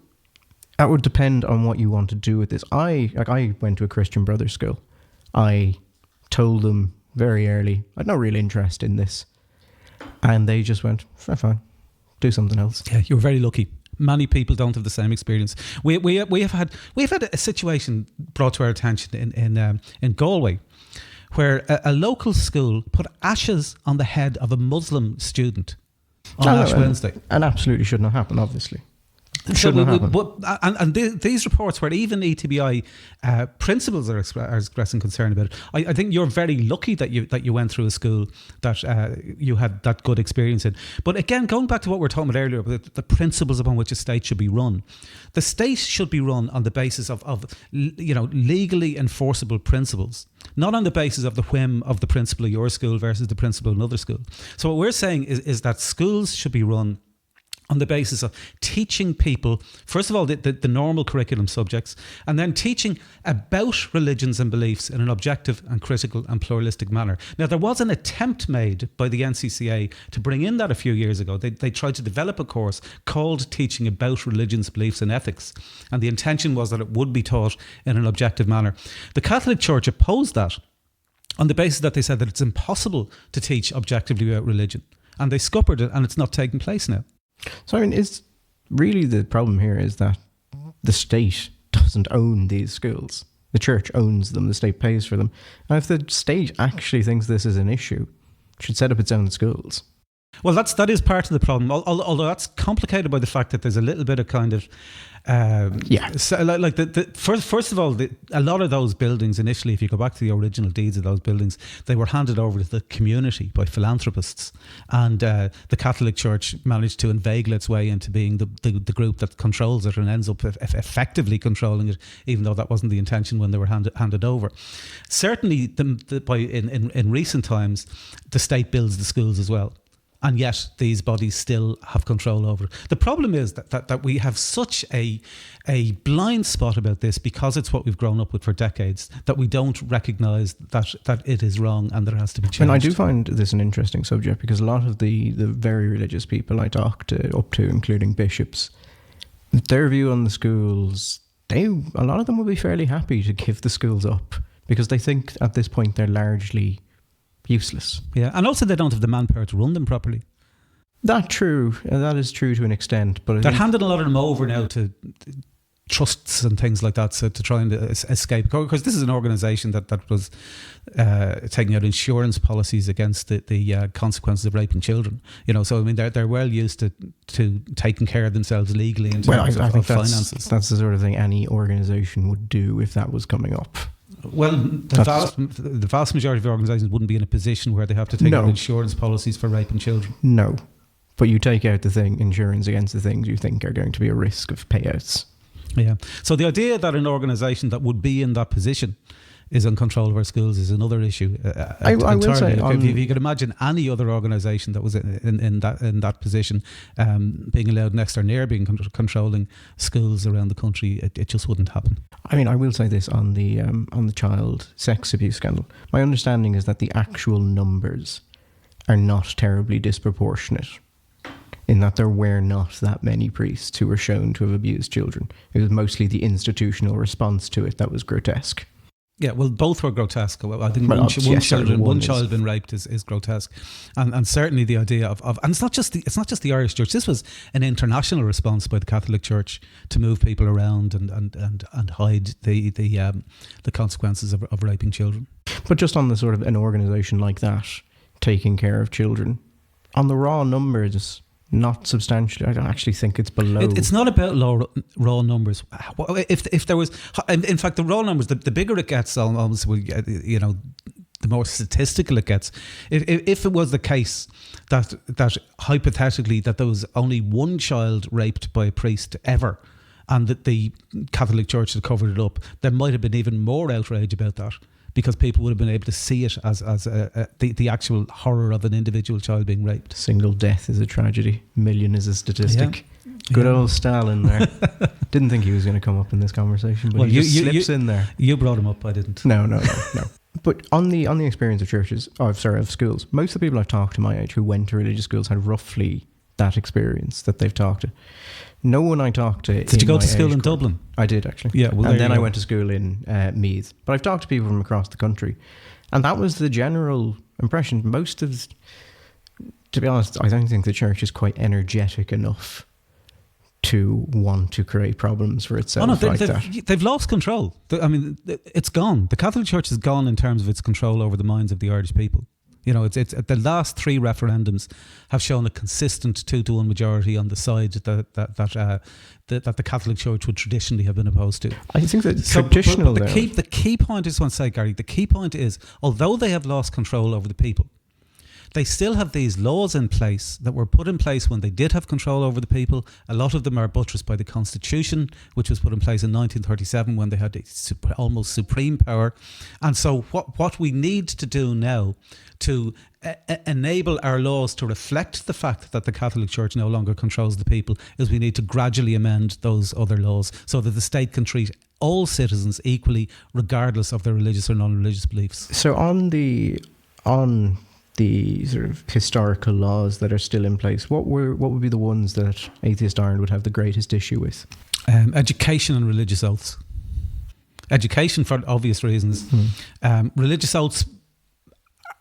that would depend on what you want to do with this. I went to a Christian Brothers school. I told them very early I had no real interest in this, and they just went, fine, do something else. Yeah, you were very lucky. Many people don't have the same experience. We have had a situation brought to our attention in Galway, where a local school put ashes on the head of a Muslim student on Ash Wednesday. And absolutely should not happen, obviously. These reports where even ETBI principals are expressing concern about it. I think you're very lucky that you went through a school that you had that good experience in. But again, going back to what we were talking about earlier about the principles upon which a state should be run, the state should be run on the basis of legally enforceable principles, not on the basis of the whim of the principal of your school versus the principal of another school. So what we're saying is that schools should be run on the basis of teaching people, first of all, the normal curriculum subjects, and then teaching about religions and beliefs in an objective and critical and pluralistic manner. Now, there was an attempt made by the NCCA to bring in that a few years ago. They tried to develop a course called Teaching About Religions, Beliefs and Ethics, and the intention was that it would be taught in an objective manner. The Catholic Church opposed that on the basis that they said that it's impossible to teach objectively about religion, and they scuppered it, and it's not taking place now. So, I mean, it's really the problem here is that the state doesn't own these schools. The church owns them. The state pays for them. And if the state actually thinks this is an issue, it should set up its own schools. Well, that is part of the problem, although that's complicated by the fact that there's a little bit of kind of so like first of all, a lot of those buildings initially, if you go back to the original deeds of those buildings, they were handed over to the community by philanthropists, and the Catholic Church managed to inveigle its way into being the group that controls it and ends up effectively controlling it, even though that wasn't the intention when they were handed over. Certainly, in recent times, the state builds the schools as well. And yet these bodies still have control over it. The problem is that we have such a blind spot about this because it's what we've grown up with for decades, that we don't recognise that it is wrong and there has to be change. And I do find this an interesting subject because a lot of the very religious people I talk up to, including bishops, their view on the schools, a lot of them will be fairly happy to give the schools up because they think at this point they're largely useless. Yeah, and also they don't have the manpower to run them properly. That is true to an extent, but they're handing a lot of them over now to trusts and things like that, so to try and escape, because this is an organisation that was taking out insurance policies against the consequences of raping children. So I mean they're well used to taking care of themselves legally in terms I think of finances. That's the sort of thing any organisation would do if that was coming up. Well, the vast majority of organisations wouldn't be in a position where they have to take out insurance policies for raping children. No. But you take out the insurance against the things you think are going to be a risk of payouts. Yeah. So the idea that an organisation that would be in that position is in control of our schools is another issue. I will say, if you could imagine any other organisation that was in that position being allowed next or near being controlling schools around the country, it just wouldn't happen. I mean, I will say this on the child sex abuse scandal. My understanding is that the actual numbers are not terribly disproportionate, in that there were not that many priests who were shown to have abused children. It was mostly the institutional response to it that was grotesque. Yeah, well, both were grotesque. I think one child being raped is grotesque, and certainly the idea of and it's not just the Irish Church. This was an international response by the Catholic Church to move people around and hide the consequences of raping children. But just on the sort of an organisation like that taking care of children, on the raw numbers, not substantially. I don't actually think it's below. It's not about raw numbers. If there was, in fact, the raw numbers, the bigger it gets, almost, you know, the more statistical it gets. If it was the case that hypothetically that there was only one child raped by a priest ever, and that the Catholic Church had covered it up, there might have been even more outrage about that, because people would have been able to see it as the actual horror of an individual child being raped. Single death is a tragedy. Million is a statistic. Yeah. Good old Stalin there. Didn't think he was going to come up in this conversation, but he just slips in there. You brought him up, I didn't. No. But on the experience of churches, of schools, most of the people I've talked to my age who went to religious schools had roughly that experience that they've talked to. No one I talked to. Did you go to school in Dublin? I did, actually. Yeah, well, and then I went to school in Meath. But I've talked to people from across the country, and that was the general impression. To be honest, I don't think the church is quite energetic enough to want to create problems for itself they've lost control. I mean, it's gone. The Catholic Church is gone in terms of its control over the minds of the Irish people. You know, it's the last three referendums have shown a consistent 2-1 majority on the side that the Catholic Church would traditionally have been opposed to. I think that traditional. But the key point, I just want to say, Gary, the key point is, although they have lost control over the people, they still have these laws in place that were put in place when they did have control over the people. A lot of them are buttressed by the Constitution, which was put in place in 1937 when they had almost supreme power. And so what we need to do now to enable our laws to reflect the fact that the Catholic Church no longer controls the people is we need to gradually amend those other laws so that the state can treat all citizens equally, regardless of their religious or non-religious beliefs. So on the sort of historical laws that are still in place, what would be the ones that Atheist Ireland would have the greatest issue with? Education and religious oaths. Education for obvious reasons. Religious oaths,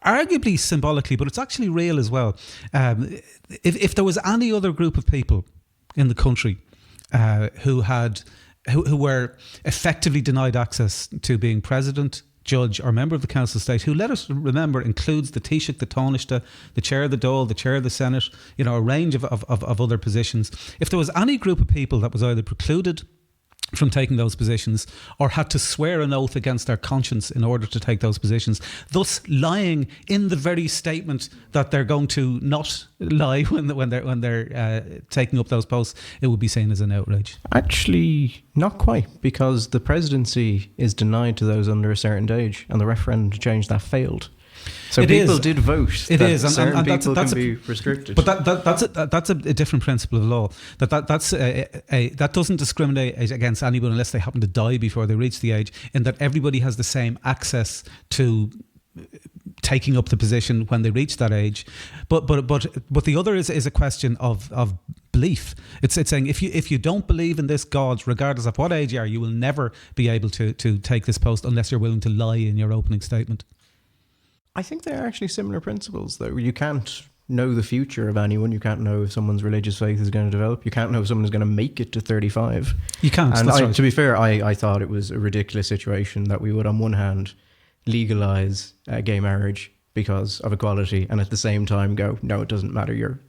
arguably symbolically, but it's actually real as well. If there was any other group of people in the country who were effectively denied access to being president, judge or member of the Council of State, who, let us remember, includes the Taoiseach, the Taoiseach, the chair of the Dáil, the chair of the Senate, you know, a range of other positions. If there was any group of people that was either precluded from taking those positions or had to swear an oath against their conscience in order to take those positions, thus lying in the very statement that they're going to not lie when they're taking up those posts, it would be seen as an outrage. Actually, not quite, because the presidency is denied to those under a certain age, and the referendum to change that failed. So people did vote. It is, and people can be restricted. But that's a different principle of law. That doesn't discriminate against anyone unless they happen to die before they reach the age, in that everybody has the same access to taking up the position when they reach that age. But the other is a question of belief. It's saying if you don't believe in this God, regardless of what age you are, you will never be able to take this post unless you're willing to lie in your opening statement. I think they are actually similar principles, though. You can't know the future of anyone. You can't know if someone's religious faith is going to develop. You can't know if someone's going to make it to 35. You can't. And that's right. To be fair, I thought it was a ridiculous situation that we would, on one hand, legalise gay marriage because of equality, and at the same time go, no, it doesn't matter.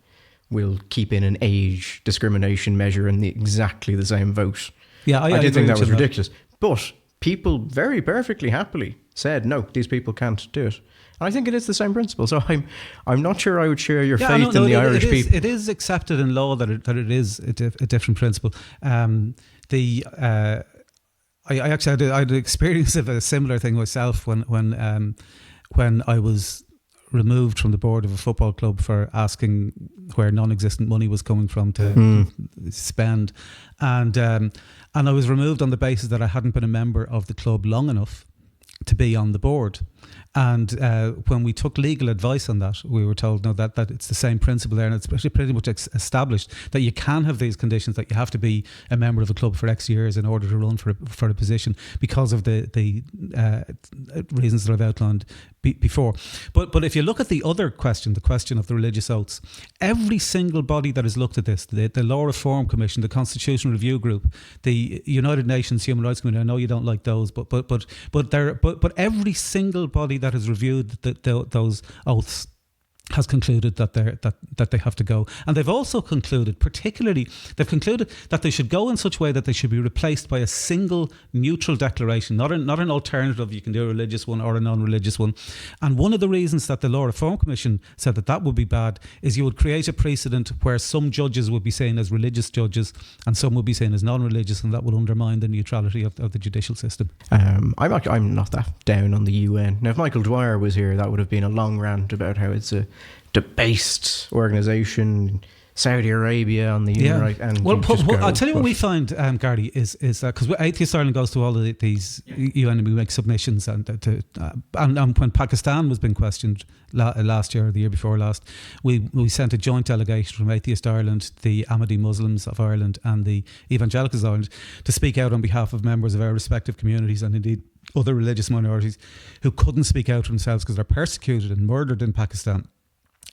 We'll keep in an age discrimination measure in exactly the same vote. Yeah, I did think that was ridiculous. But people very perfectly happily said, no, these people can't do it. And I think it is the same principle. So I'm not sure I would share your faith in the Irish people. It is accepted in law that it is a different principle. I actually had an experience of a similar thing myself when I was removed from the board of a football club for asking where non-existent money was coming from to spend, and I was removed on the basis that I hadn't been a member of the club long enough to be on the board. And when we took legal advice on that, we were told that it's the same principle there, and it's pretty much established that you can have these conditions, that you have to be a member of a club for X years in order to run for a position, because of the reasons that I've outlined before. But if you look at the other question, the question of the religious oaths, every single body that has looked at this, the Law Reform Commission, the Constitutional Review Group, the United Nations Human Rights Committee, I know you don't like those, but every single body that has reviewed those oaths has concluded that they have to go. And they've also concluded, that they should go in such a way that they should be replaced by a single neutral declaration, not an alternative. You can do a religious one or a non-religious one. And one of the reasons that the Law Reform Commission said that would be bad is you would create a precedent where some judges would be seen as religious judges and some would be seen as non-religious, and that would undermine the neutrality of the judicial system. I'm not that down on the UN. Now, if Michael Dwyer was here, that would have been a long rant about how it's a debased organisation, Saudi Arabia on the human rights. And I'll tell you what we find, Gardy, is that because Atheist Ireland goes to all of these UN, and we make submissions, and when Pakistan was being questioned last year or the year before last, we sent a joint delegation from Atheist Ireland, the Ahmadi Muslims of Ireland, and the Evangelicals of Ireland to speak out on behalf of members of our respective communities, and indeed other religious minorities who couldn't speak out for themselves because they're persecuted and murdered in Pakistan.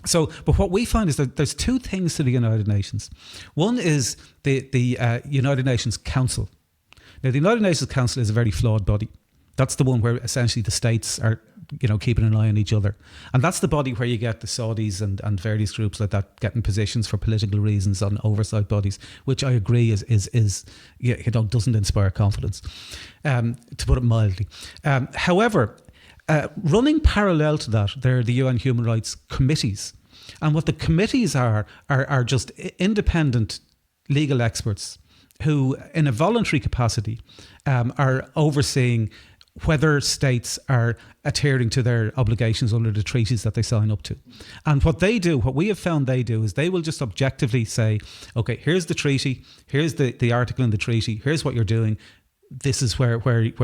So, but what we find is that there's two things to the United Nations. One is the United Nations Council. Now, the United Nations Council is a very flawed body. That's the one where essentially the states are, keeping an eye on each other. And that's the body where you get the Saudis and various groups like that getting positions for political reasons on oversight bodies, which I agree doesn't inspire confidence, to put it mildly. However, running parallel to that, there are the UN Human Rights Committees. And what the committees are just independent legal experts who, in a voluntary capacity, are overseeing whether states are adhering to their obligations under the treaties that they sign up to. And what we have found they do, is they will just objectively say, okay, here's the treaty, here's the article in the treaty, here's what you're doing. This is where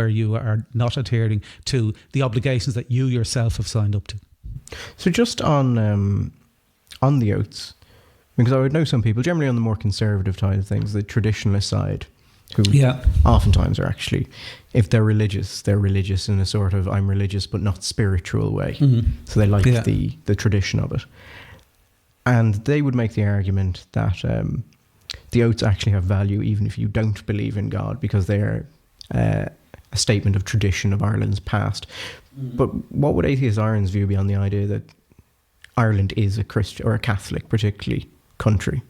you are not adhering to the obligations that you yourself have signed up to. So just on the oaths, because I would know some people, generally on the more conservative side of things, the traditionalist side, who oftentimes are actually, if they're religious in a sort of I'm religious but not spiritual way. Mm-hmm. So they like the tradition of it. And they would make the argument that the oaths actually have value even if you don't believe in God, because they're a statement of tradition of Ireland's past. Mm-hmm. But what would Atheist Ireland's view be on the idea that Ireland is a Christian or a Catholic, particularly, country?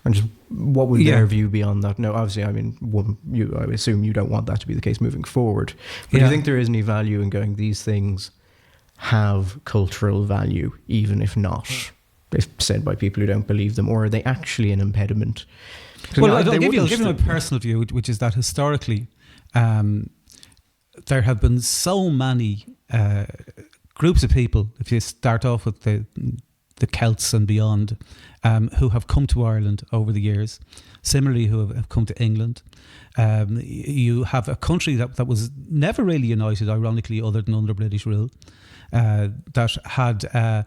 And just what would their view be on that? No, obviously, I mean, I assume you don't want that to be the case moving forward. But do you think there is any value in going, these things have cultural value, even if not, if said by people who don't believe them, or are they actually an impediment? Well, I'll give you my personal view, which is that historically, there have been so many groups of people, if you start off with the Celts and beyond, who have come to Ireland over the years, similarly who have come to England. You have a country that was never really united, ironically, other than under British rule, that had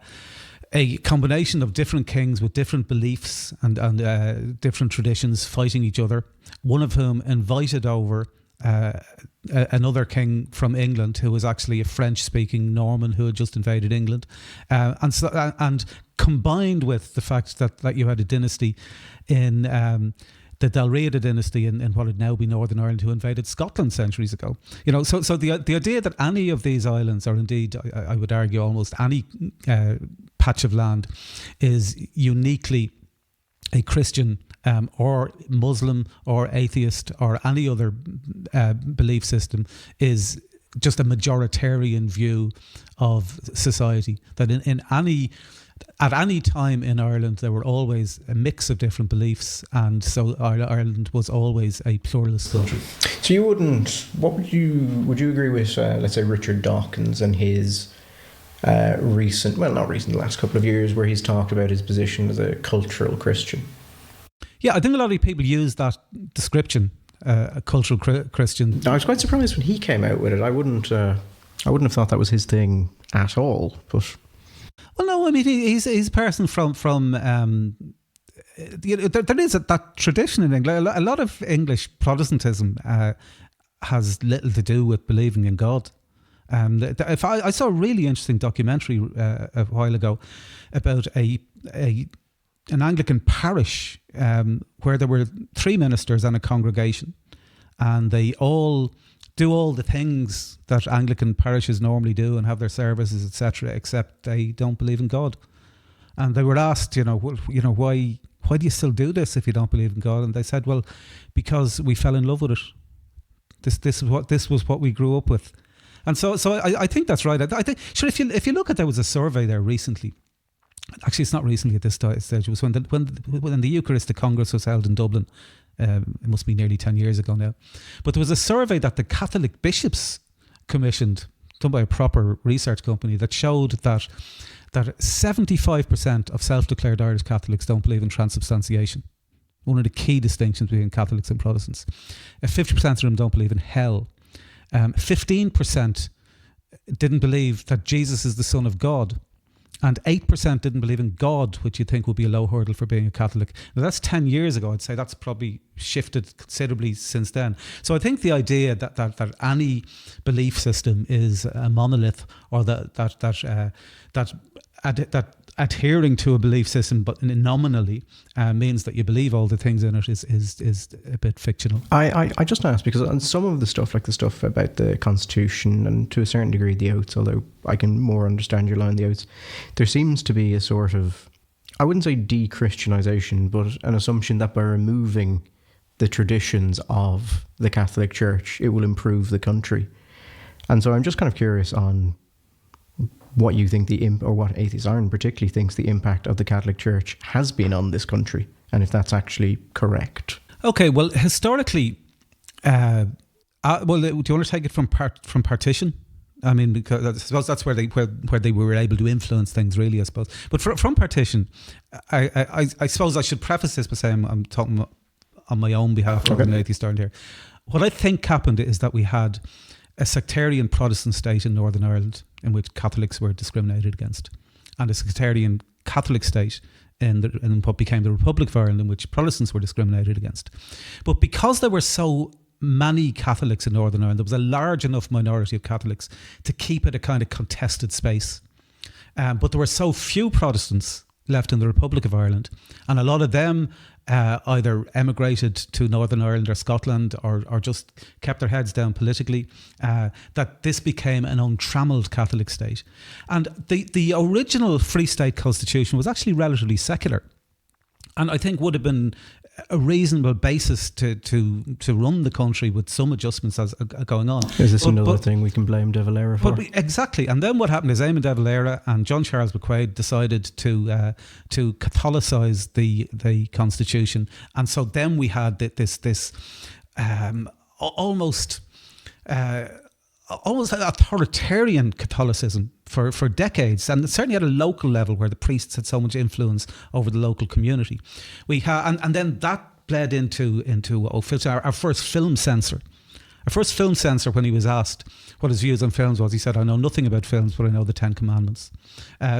a combination of different kings with different beliefs and different traditions fighting each other, one of whom invited over another king from England who was actually a French-speaking Norman who had just invaded England, and combined with the fact that you had a dynasty in the Dalriada dynasty in what would now be Northern Ireland, who invaded Scotland centuries ago. So the idea that any of these islands, or indeed I would argue almost any patch of land, is uniquely a Christian or Muslim or atheist or any other belief system is just a majoritarian view of society. That at any time in Ireland, there were always a mix of different beliefs, and so Ireland was always a pluralist country. So would you agree with, let's say, Richard Dawkins and his the last couple of years, where he's talked about his position as a cultural Christian? Yeah, I think a lot of people use that description, a cultural Christian. I was quite surprised when he came out with it. I wouldn't have thought that was his thing at all, but... Well, no, I mean, he's a person from there is that tradition in England. A lot of English Protestantism has little to do with believing in God. I saw a really interesting documentary a while ago about an Anglican parish where there were 3 ministers and a congregation, and they all do all the things that Anglican parishes normally do and have their services, etc., except they don't believe in God. And they were asked, why do you still do this if you don't believe in God? And they said, well, because we fell in love with it. This was what we grew up with. And so I think that's right. I think, sure, if you look at, there was a survey there recently. Actually, it's not recently at this stage. It was when the Eucharistic Congress was held in Dublin. It must be nearly 10 years ago now. But there was a survey that the Catholic bishops commissioned, done by a proper research company, that showed that 75% of self-declared Irish Catholics don't believe in transubstantiation. One of the key distinctions between Catholics and Protestants. 50% of them don't believe in hell. 15% didn't believe that Jesus is the Son of God. And 8% didn't believe in God, which you'd think would be a low hurdle for being a Catholic. Now, that's 10 years ago. I'd say that's probably shifted considerably since then. So I think the idea that any belief system is a monolith, or that adhering to a belief system but nominally means that you believe all the things in it is a bit fictional. I just asked because on some of the stuff, like the stuff about the Constitution and to a certain degree the oaths, although I can more understand your line on the oaths, there seems to be a sort of, I wouldn't say de-Christianization, but an assumption that by removing the traditions of the Catholic Church, it will improve the country. And so I'm just kind of curious on what you think or what Atheist Ireland particularly thinks the impact of the Catholic Church has been on this country, and if that's actually correct. Okay, well, historically, do you want to take it from partition? I mean, because I suppose that's where they were able to influence things, really, I suppose. But from partition, I suppose I should preface this by saying I'm talking on my own behalf rather than Atheist Ireland here. What I think happened is that we had a sectarian Protestant state in Northern Ireland in which Catholics were discriminated against, and a sectarian Catholic state in what became the Republic of Ireland in which Protestants were discriminated against. But because there were so many Catholics in Northern Ireland, there was a large enough minority of Catholics to keep it a kind of contested space. But there were so few Protestants left in the Republic of Ireland, and a lot of them either emigrated to Northern Ireland or Scotland or just kept their heads down politically, that this became an untrammeled Catholic state. And the original Free State Constitution was actually relatively secular, and I think would have been a reasonable basis to run the country with some adjustments as going on. Is this another thing we can blame De Valera for? Exactly. And then what happened is Eamon De Valera and John Charles McQuaid decided to Catholicise the Constitution, and so then we had this almost authoritarian Catholicism for decades, and certainly at a local level where the priests had so much influence over the local community. And then that bled into our first film censor. Our first film censor, when he was asked what his views on films was, he said, "I know nothing about films, but I know the 10 Commandments."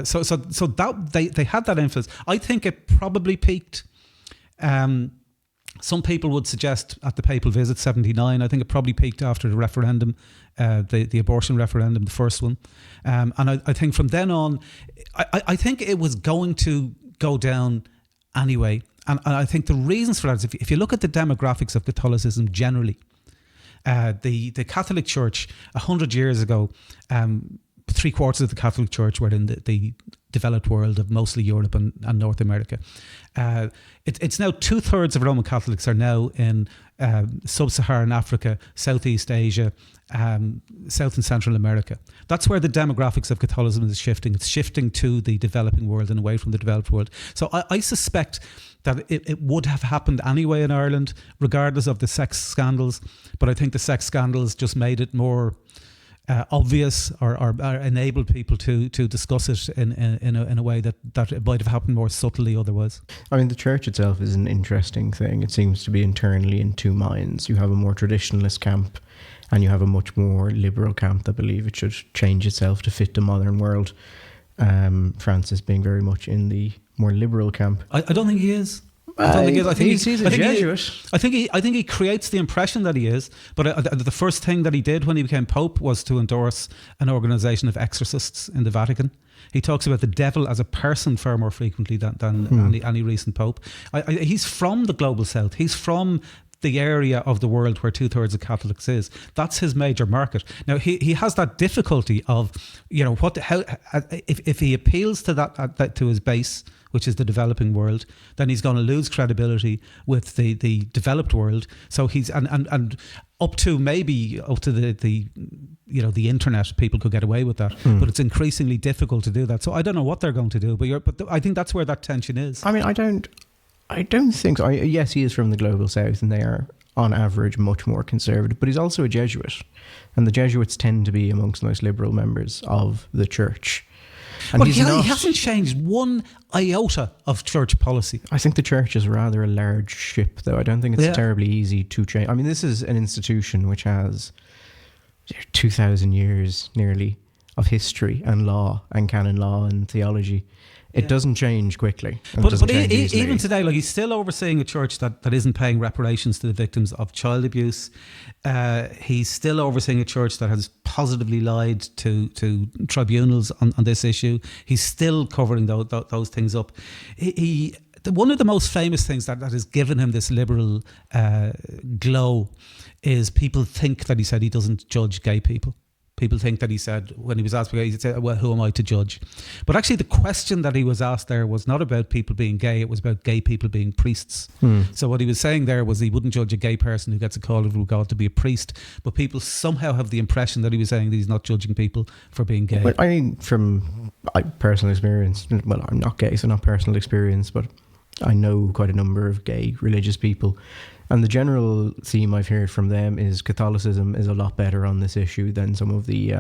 So that they had that influence. I think it probably peaked. Some people would suggest at the papal visit 79. I think it probably peaked after the referendum, the abortion referendum, the first one. And I think from then on, I think it was going to go down anyway. And I think the reasons for that is if you look at the demographics of Catholicism generally, the Catholic Church 100 years ago, 3/4 of the Catholic Church were in the developed world of mostly Europe and North America. It's now 2/3 of Roman Catholics are now in sub-Saharan Africa, Southeast Asia, South and Central America. That's where the demographics of Catholicism is shifting. It's shifting to the developing world and away from the developed world. So I suspect that it would have happened anyway in Ireland, regardless of the sex scandals. But I think the sex scandals just made it more obvious or enabled people to discuss it in a way that it might have happened more subtly otherwise. I mean, the church itself is an interesting thing. It seems to be internally in two minds. You have a more traditionalist camp and you have a much more liberal camp that believe it should change itself to fit the modern world. Francis being very much in the more liberal camp. I don't think he is. I think he's a Jesuit. I think he creates the impression that he is. But the first thing that he did when he became Pope was to endorse an organisation of exorcists in the Vatican. He talks about the devil as a person far more frequently than any recent Pope. He's from the global South. He's from the area of the world where 2/3 of Catholics is. That's his major market. Now he has that difficulty of, if he appeals to that to his base, which is the developing world, then he's going to lose credibility with the developed world. So he's and up to the internet, people could get away with that, but it's increasingly difficult to do that. So I don't know what they're going to do, but I think that's where that tension is. I mean, I don't think so. Yes, he is from the global South, and they are on average much more conservative. But he's also a Jesuit, and the Jesuits tend to be amongst the most liberal members of the church. And but he hasn't changed one iota of church policy. I think the church is rather a large ship, though. I don't think it's terribly easy to change. I mean, this is an institution which has 2,000 years nearly of history and law and canon law and theology. It doesn't change quickly. But even today, like, he's still overseeing a church that isn't paying reparations to the victims of child abuse. He's still overseeing a church that has positively lied to tribunals on this issue. He's still covering those things up. One of the most famous things that has given him this liberal glow is people think that he said he doesn't judge gay people. People think that he said, when he was asked, he said, well, who am I to judge? But actually the question that he was asked there was not about people being gay, it was about gay people being priests. So what he was saying there was he wouldn't judge a gay person who gets a call from God to be a priest, but people somehow have the impression that he was saying that he's not judging people for being gay. But I mean, from personal experience, well, I'm not gay, so not personal experience, but I know quite a number of gay religious people. And the general theme I've heard from them is Catholicism is a lot better on this issue than some of the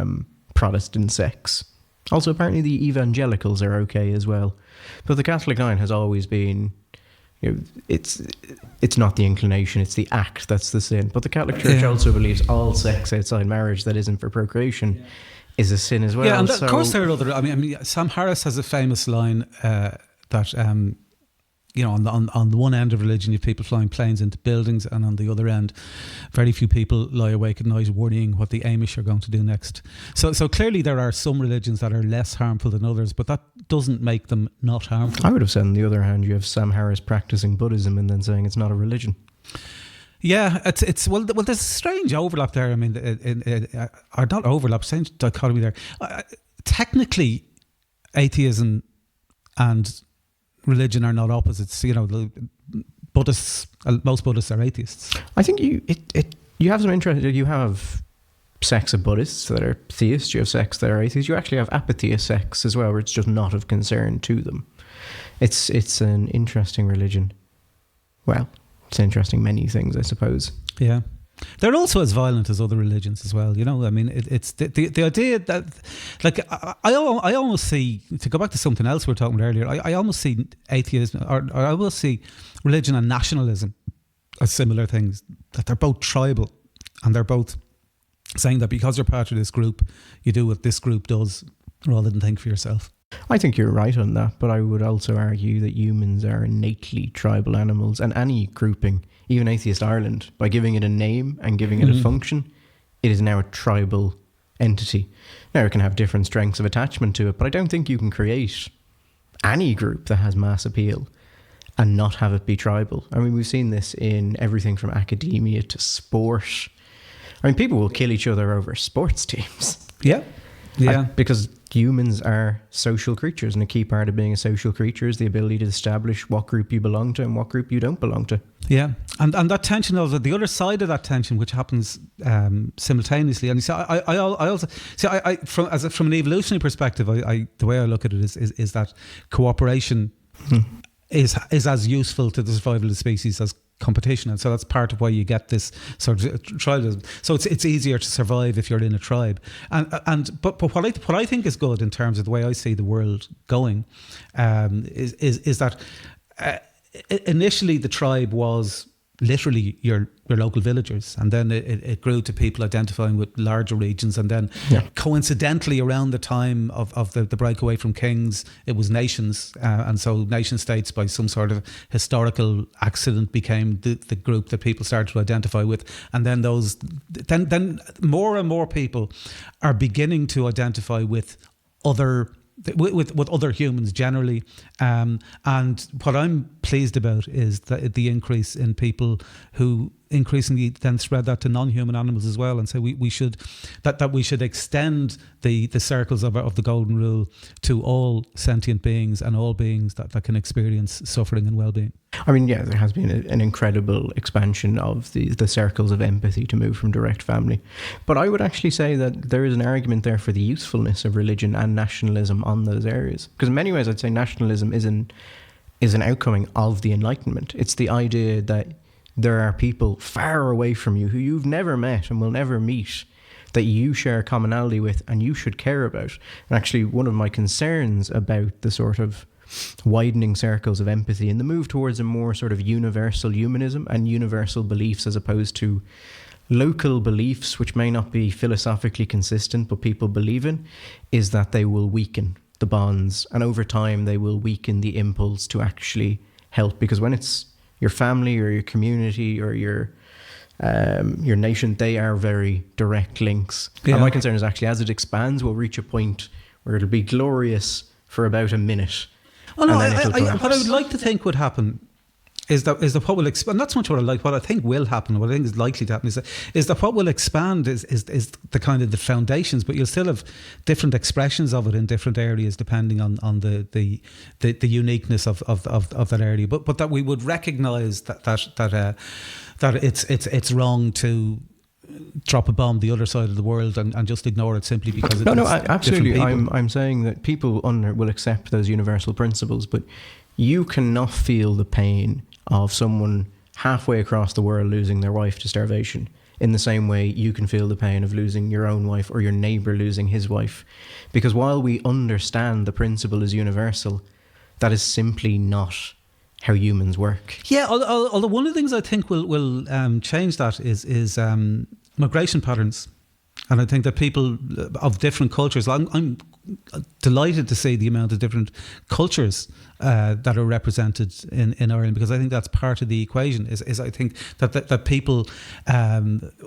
Protestant sects. Also, apparently the evangelicals are okay as well. But the Catholic line has always been, it's not the inclination, it's the act that's the sin. But the Catholic Church also believes all sex outside marriage that isn't for procreation is a sin as well. Yeah, and of course there are other. I mean, Sam Harris has a famous line that. On the one end of religion, you have people flying planes into buildings, and on the other end, very few people lie awake at night worrying what the Amish are going to do next. So clearly there are some religions that are less harmful than others, but that doesn't make them not harmful. I would have said, on the other hand, you have Sam Harris practicing Buddhism and then saying it's not a religion. Yeah, it's well. There's a strange overlap there. I mean, or not overlap, strange dichotomy there. Technically, atheism and religion are not opposites. The Buddhists, most Buddhists are atheists. I think you have some interest. You have sects of Buddhists that are theists. You have sects that are atheists. You actually have apatheist sects as well, where it's just not of concern to them. It's an interesting religion. Well, it's interesting many things, I suppose. Yeah. They're also as violent as other religions as well, I mean, it's the idea that, like, I almost see, to go back to something else we were talking about earlier, I almost see atheism, or I almost see religion and nationalism as similar things, that they're both tribal, and they're both saying that because you're part of this group, you do what this group does, rather than think for yourself. I think you're right on that, but I would also argue that humans are innately tribal animals, and any grouping, even Atheist Ireland, by giving it a name and giving it a function, it is now a tribal entity. Now, it can have different strengths of attachment to it, but I don't think you can create any group that has mass appeal and not have it be tribal. I mean, we've seen this in everything from academia to sport. I mean, people will kill each other over sports teams. Yeah. Because humans are social creatures, and a key part of being a social creature is the ability to establish what group you belong to and what group you don't belong to. Yeah, and that tension, also the other side of that tension, which happens simultaneously. And you see, I also see, from an evolutionary perspective, the way I look at it is that cooperation is as useful to the survival of the species as competition, and so that's part of why you get this sort of tribalism. So it's easier to survive if you're in a tribe. But what I think is good in terms of the way I see the world going, is that initially the tribe was literally your local villagers, and then it grew to people identifying with larger regions, and then coincidentally around the time of the breakaway from kings, it was nations, and so nation states by some sort of historical accident became the group that people started to identify with, and then then more and more people are beginning to identify with other humans generally, and what I'm pleased about is the increase in people who increasingly then spread that to non-human animals as well, and so we should extend the circles of the golden rule to all sentient beings and all beings that can experience suffering and well-being. I mean, yeah, there has been an incredible expansion of the circles of empathy to move from direct family. But I would actually say that there is an argument there for the usefulness of religion and nationalism on those areas. Because in many ways, I'd say nationalism is an outcoming of the Enlightenment. It's the idea that there are people far away from you who you've never met and will never meet, that you share commonality with and you should care about. And actually, one of my concerns about the sort of widening circles of empathy and the move towards a more sort of universal humanism and universal beliefs as opposed to local beliefs which may not be philosophically consistent but people believe in, is that they will weaken the bonds, and over time they will weaken the impulse to actually help. Because when it's your family or your community or your nation, they are very direct links. Yeah. And my concern is actually as it expands, we'll reach a point where it'll be glorious for about a minute. Oh no, what I would like to think would happen is that what will expand, not so much what I think will happen, what I think is likely to happen is that what will expand is the kind of the foundations, but you'll still have different expressions of it in different areas depending on the uniqueness of that area. But that we would recognise that it's wrong to drop a bomb the other side of the world and just ignore it simply because it's absolutely. I'm saying that people will accept those universal principles, but you cannot feel the pain of someone halfway across the world losing their wife to starvation in the same way you can feel the pain of losing your own wife or your neighbour losing his wife. Because while we understand the principle is universal, that is simply not how humans work. Yeah, although one of the things I think will change that is migration patterns. And I think that people of different cultures, I'm delighted to see the amount of different cultures that are represented in Ireland, because I think that's part of the equation. Is I think that people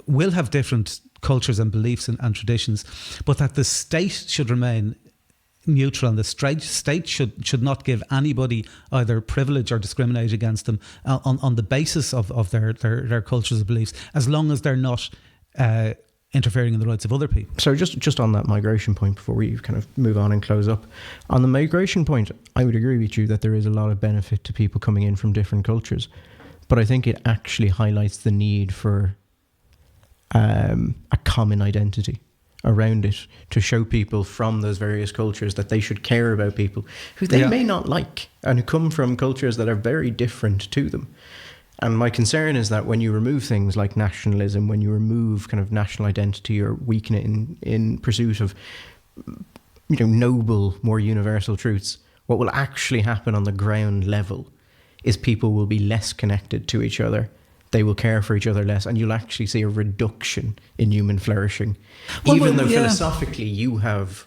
will have different cultures and beliefs and traditions, but that the state should remain neutral, and the state should not give anybody either privilege or discriminate against them on the basis of their cultures and beliefs, as long as they're not interfering in the rights of other people. So just on that migration point, before we kind of move on and close up, on the migration point, I would agree with you that there is a lot of benefit to people coming in from different cultures, but I think it actually highlights the need for a common identity around it, to show people from those various cultures that they should care about people who they may not like and who come from cultures that are very different to them. And my concern is that when you remove things like nationalism, when you remove kind of national identity or weaken it in pursuit of, noble, more universal truths, what will actually happen on the ground level is people will be less connected to each other. They will care for each other less, and you'll actually see a reduction in human flourishing. Even though philosophically you have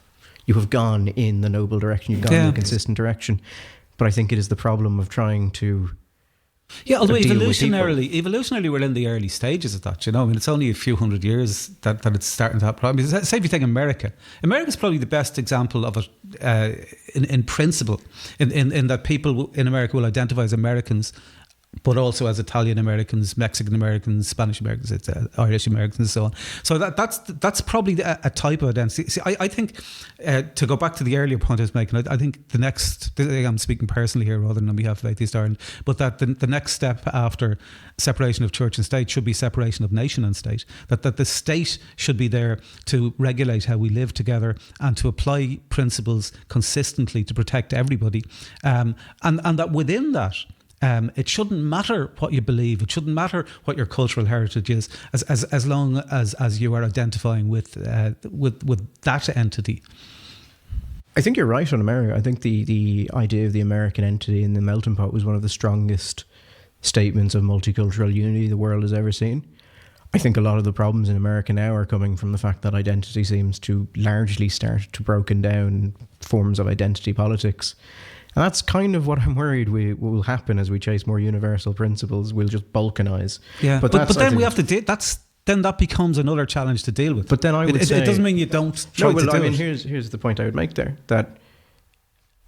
gone in the noble direction, you've gone in the consistent direction. But I think it is the problem of trying to... Yeah, although evolutionarily we're in the early stages of that, I mean, it's only a few hundred years that it's starting to have problems. Say if you think America's probably the best example of it in principle, in that people in America will identify as Americans but also as Italian Americans, Mexican Americans, Spanish Americans, it's Irish Americans, and so on. So that's probably a type of identity. See, I think to go back to the earlier point I was making, I think the next, I'm speaking personally here rather than on behalf of Atheist Ireland, but that the next step after separation of church and state should be separation of nation and state. That the state should be there to regulate how we live together and to apply principles consistently to protect everybody, and that within that, it shouldn't matter what you believe. It shouldn't matter what your cultural heritage is, as long as you are identifying with that entity. I think you're right on America. I think the idea of the American entity in the melting pot was one of the strongest statements of multicultural unity the world has ever seen. I think a lot of the problems in America now are coming from the fact that identity seems to largely start to broken down forms of identity politics. And that's kind of what I'm worried will happen as we chase more universal principles. We'll just balkanize. Yeah, but then we have to then that becomes another challenge to deal with. But then I would say... It doesn't mean you don't try to do it. Here's the point I would make there. That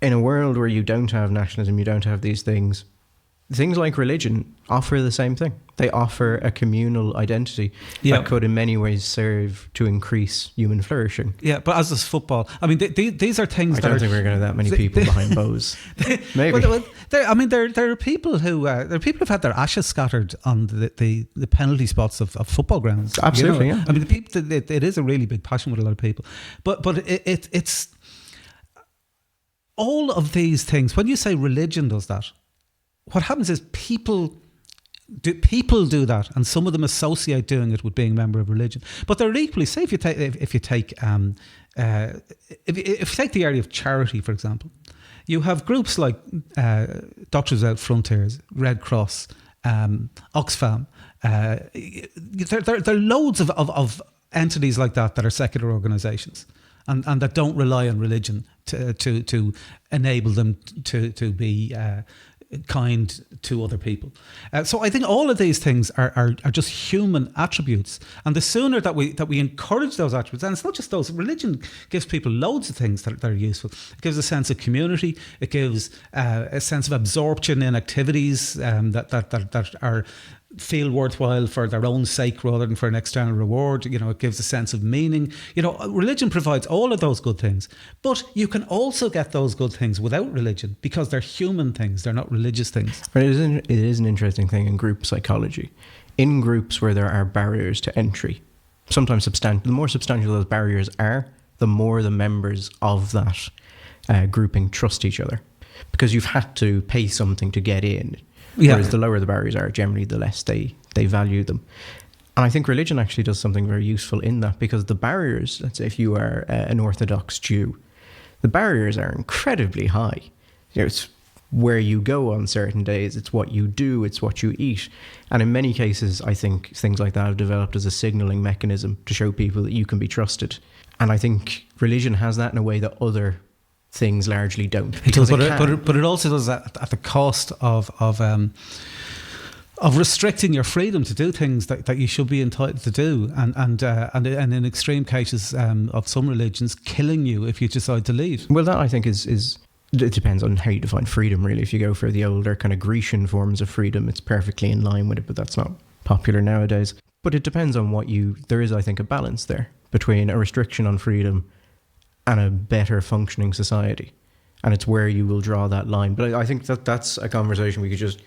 in a world where you don't have nationalism, you don't have these things like religion offer the same thing. They offer a communal identity that could in many ways serve to increase human flourishing. Yeah, but as does football. I mean, these are things I don't think we're going to have that many people behind bows. Maybe. There are people who've had their ashes scattered on the penalty spots of football grounds. Absolutely, yeah. I mean, it is a really big passion with a lot of people. But it's all of these things. When you say religion does that, what happens is people do that, and some of them associate doing it with being a member of religion. But they're equally, say if you take the area of charity, for example, you have groups like Doctors Without Frontiers, Red Cross, Oxfam. There are loads of entities like that are secular organisations. And that don't rely on religion to enable them to be kind to other people. So I think all of these things are just human attributes, and the sooner that we encourage those attributes, and it's not just those. Religion gives people loads of things that are useful. It gives a sense of community. It gives a sense of absorption in activities that are feel worthwhile for their own sake rather than for an external reward. It gives a sense of meaning. Religion provides all of those good things, but you can also get those good things without religion because they're human things. They're not religious things. But it is an interesting thing in group psychology. In groups where there are barriers to entry, sometimes substantial, the more substantial those barriers are, the more the members of that grouping trust each other, because you've had to pay something to get in. Yeah. Whereas the lower the barriers are, generally the less they value them. And I think religion actually does something very useful in that, because the barriers, let's say if you are an Orthodox Jew, the barriers are incredibly high. It's where you go on certain days, it's what you do, it's what you eat. And in many cases, I think things like that have developed as a signalling mechanism to show people that you can be trusted. And I think religion has that in a way that other things largely don't. It does, but it also does that at the cost of restricting your freedom to do things that you should be entitled to do, and in extreme cases of some religions, killing you if you decide to leave. Well, that I think is it depends on how you define freedom, really. If you go for the older kind of Grecian forms of freedom, it's perfectly in line with it, but that's not popular nowadays. But it depends on there is, I think, a balance there between a restriction on freedom and a better functioning society, and it's where you will draw that line. But I think that's a conversation we could just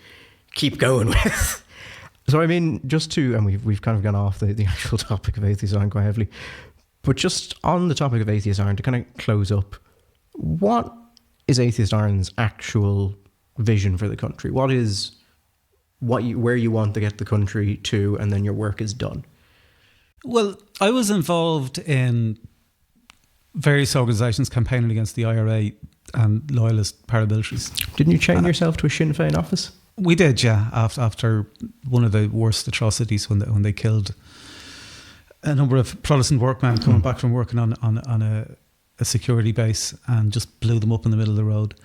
keep going with. So I mean, and we've kind of gone off the actual topic of Atheist Ireland quite heavily, but just on the topic of Atheist Ireland, to kind of close up, what is Atheist Ireland's actual vision for the country? What is where you want to get the country to, and then your work is done? Well, I was involved in various organisations campaigning against the IRA and loyalist paramilitaries. Didn't you chain yourself to a Sinn Féin office? We did, yeah. After one of the worst atrocities when they killed a number of Protestant workmen coming back from working on a security base and just blew them up in the middle of the road.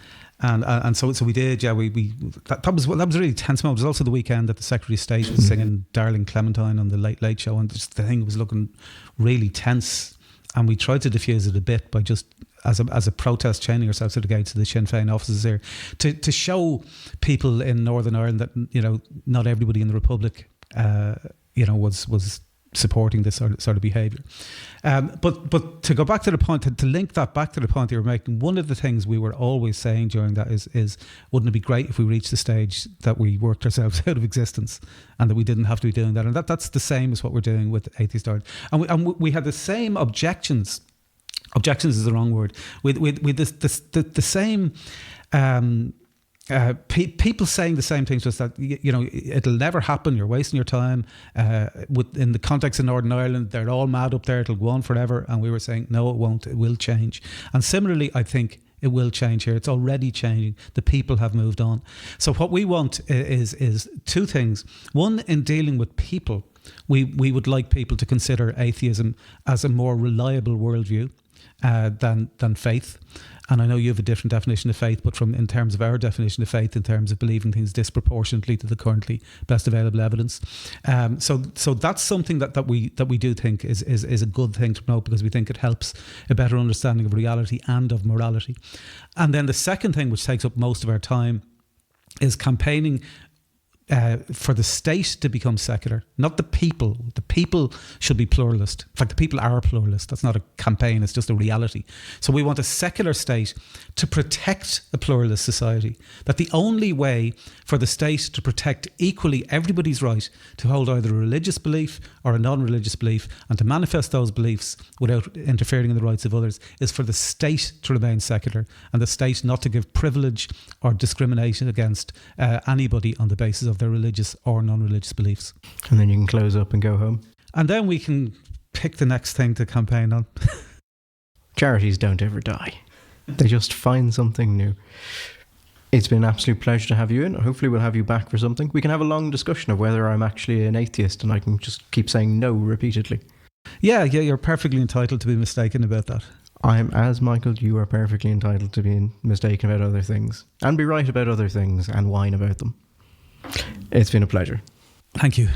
And so we did, yeah. That was a really tense moment. It was also the weekend that the Secretary of State was singing "Darling Clementine" on the Late Late Show, and just the thing was looking really tense. And we tried to diffuse it a bit by just as a protest, chaining ourselves to the gates of the Sinn Féin offices here, to show people in Northern Ireland that, you know, not everybody in the Republic, you know, was supporting this sort of behaviour. But to go back to the point, to link that back to the point you were making, one of the things we were always saying during that is wouldn't it be great if we reached the stage that we worked ourselves out of existence and that we didn't have to be doing that? And that's the same as what we're doing with Atheist Ireland. And we had the same objections. Objections is the wrong word. With the same... people saying the same things to us, that, you know, it'll never happen, you're wasting your time. In the context of Northern Ireland, they're all mad up there, it'll go on forever. And we were saying, no, it won't, it will change. And similarly, I think it will change here. It's already changing. The people have moved on. So what we want is two things. One, in dealing with people, we would like people to consider atheism as a more reliable worldview than faith. And I know you have a different definition of faith, but in terms of our definition of faith, in terms of believing things disproportionately to the currently best available evidence, so that's something that we do think is a good thing to promote, because we think it helps a better understanding of reality and of morality. And then the second thing, which takes up most of our time, is campaigning for the state to become secular, not the people. The people should be pluralist. In fact, the people are pluralist. That's not a campaign, it's just a reality. So we want a secular state to protect a pluralist society. That the only way for the state to protect equally everybody's right to hold either a religious belief or a non-religious belief, and to manifest those beliefs without interfering in the rights of others, is for the state to remain secular, and the state not to give privilege or discrimination against anybody on the basis of their religious or non-religious beliefs. And then you can close up and go home. And then we can pick the next thing to campaign on. Charities don't ever die. They just find something new. It's been an absolute pleasure to have you in. Hopefully we'll have you back for something. We can have a long discussion of whether I'm actually an atheist, and I can just keep saying no repeatedly. Yeah, you're perfectly entitled to be mistaken about that. I'm, as Michael, you are perfectly entitled to be mistaken about other things, and be right about other things, and whine about them. It's been a pleasure. Thank you.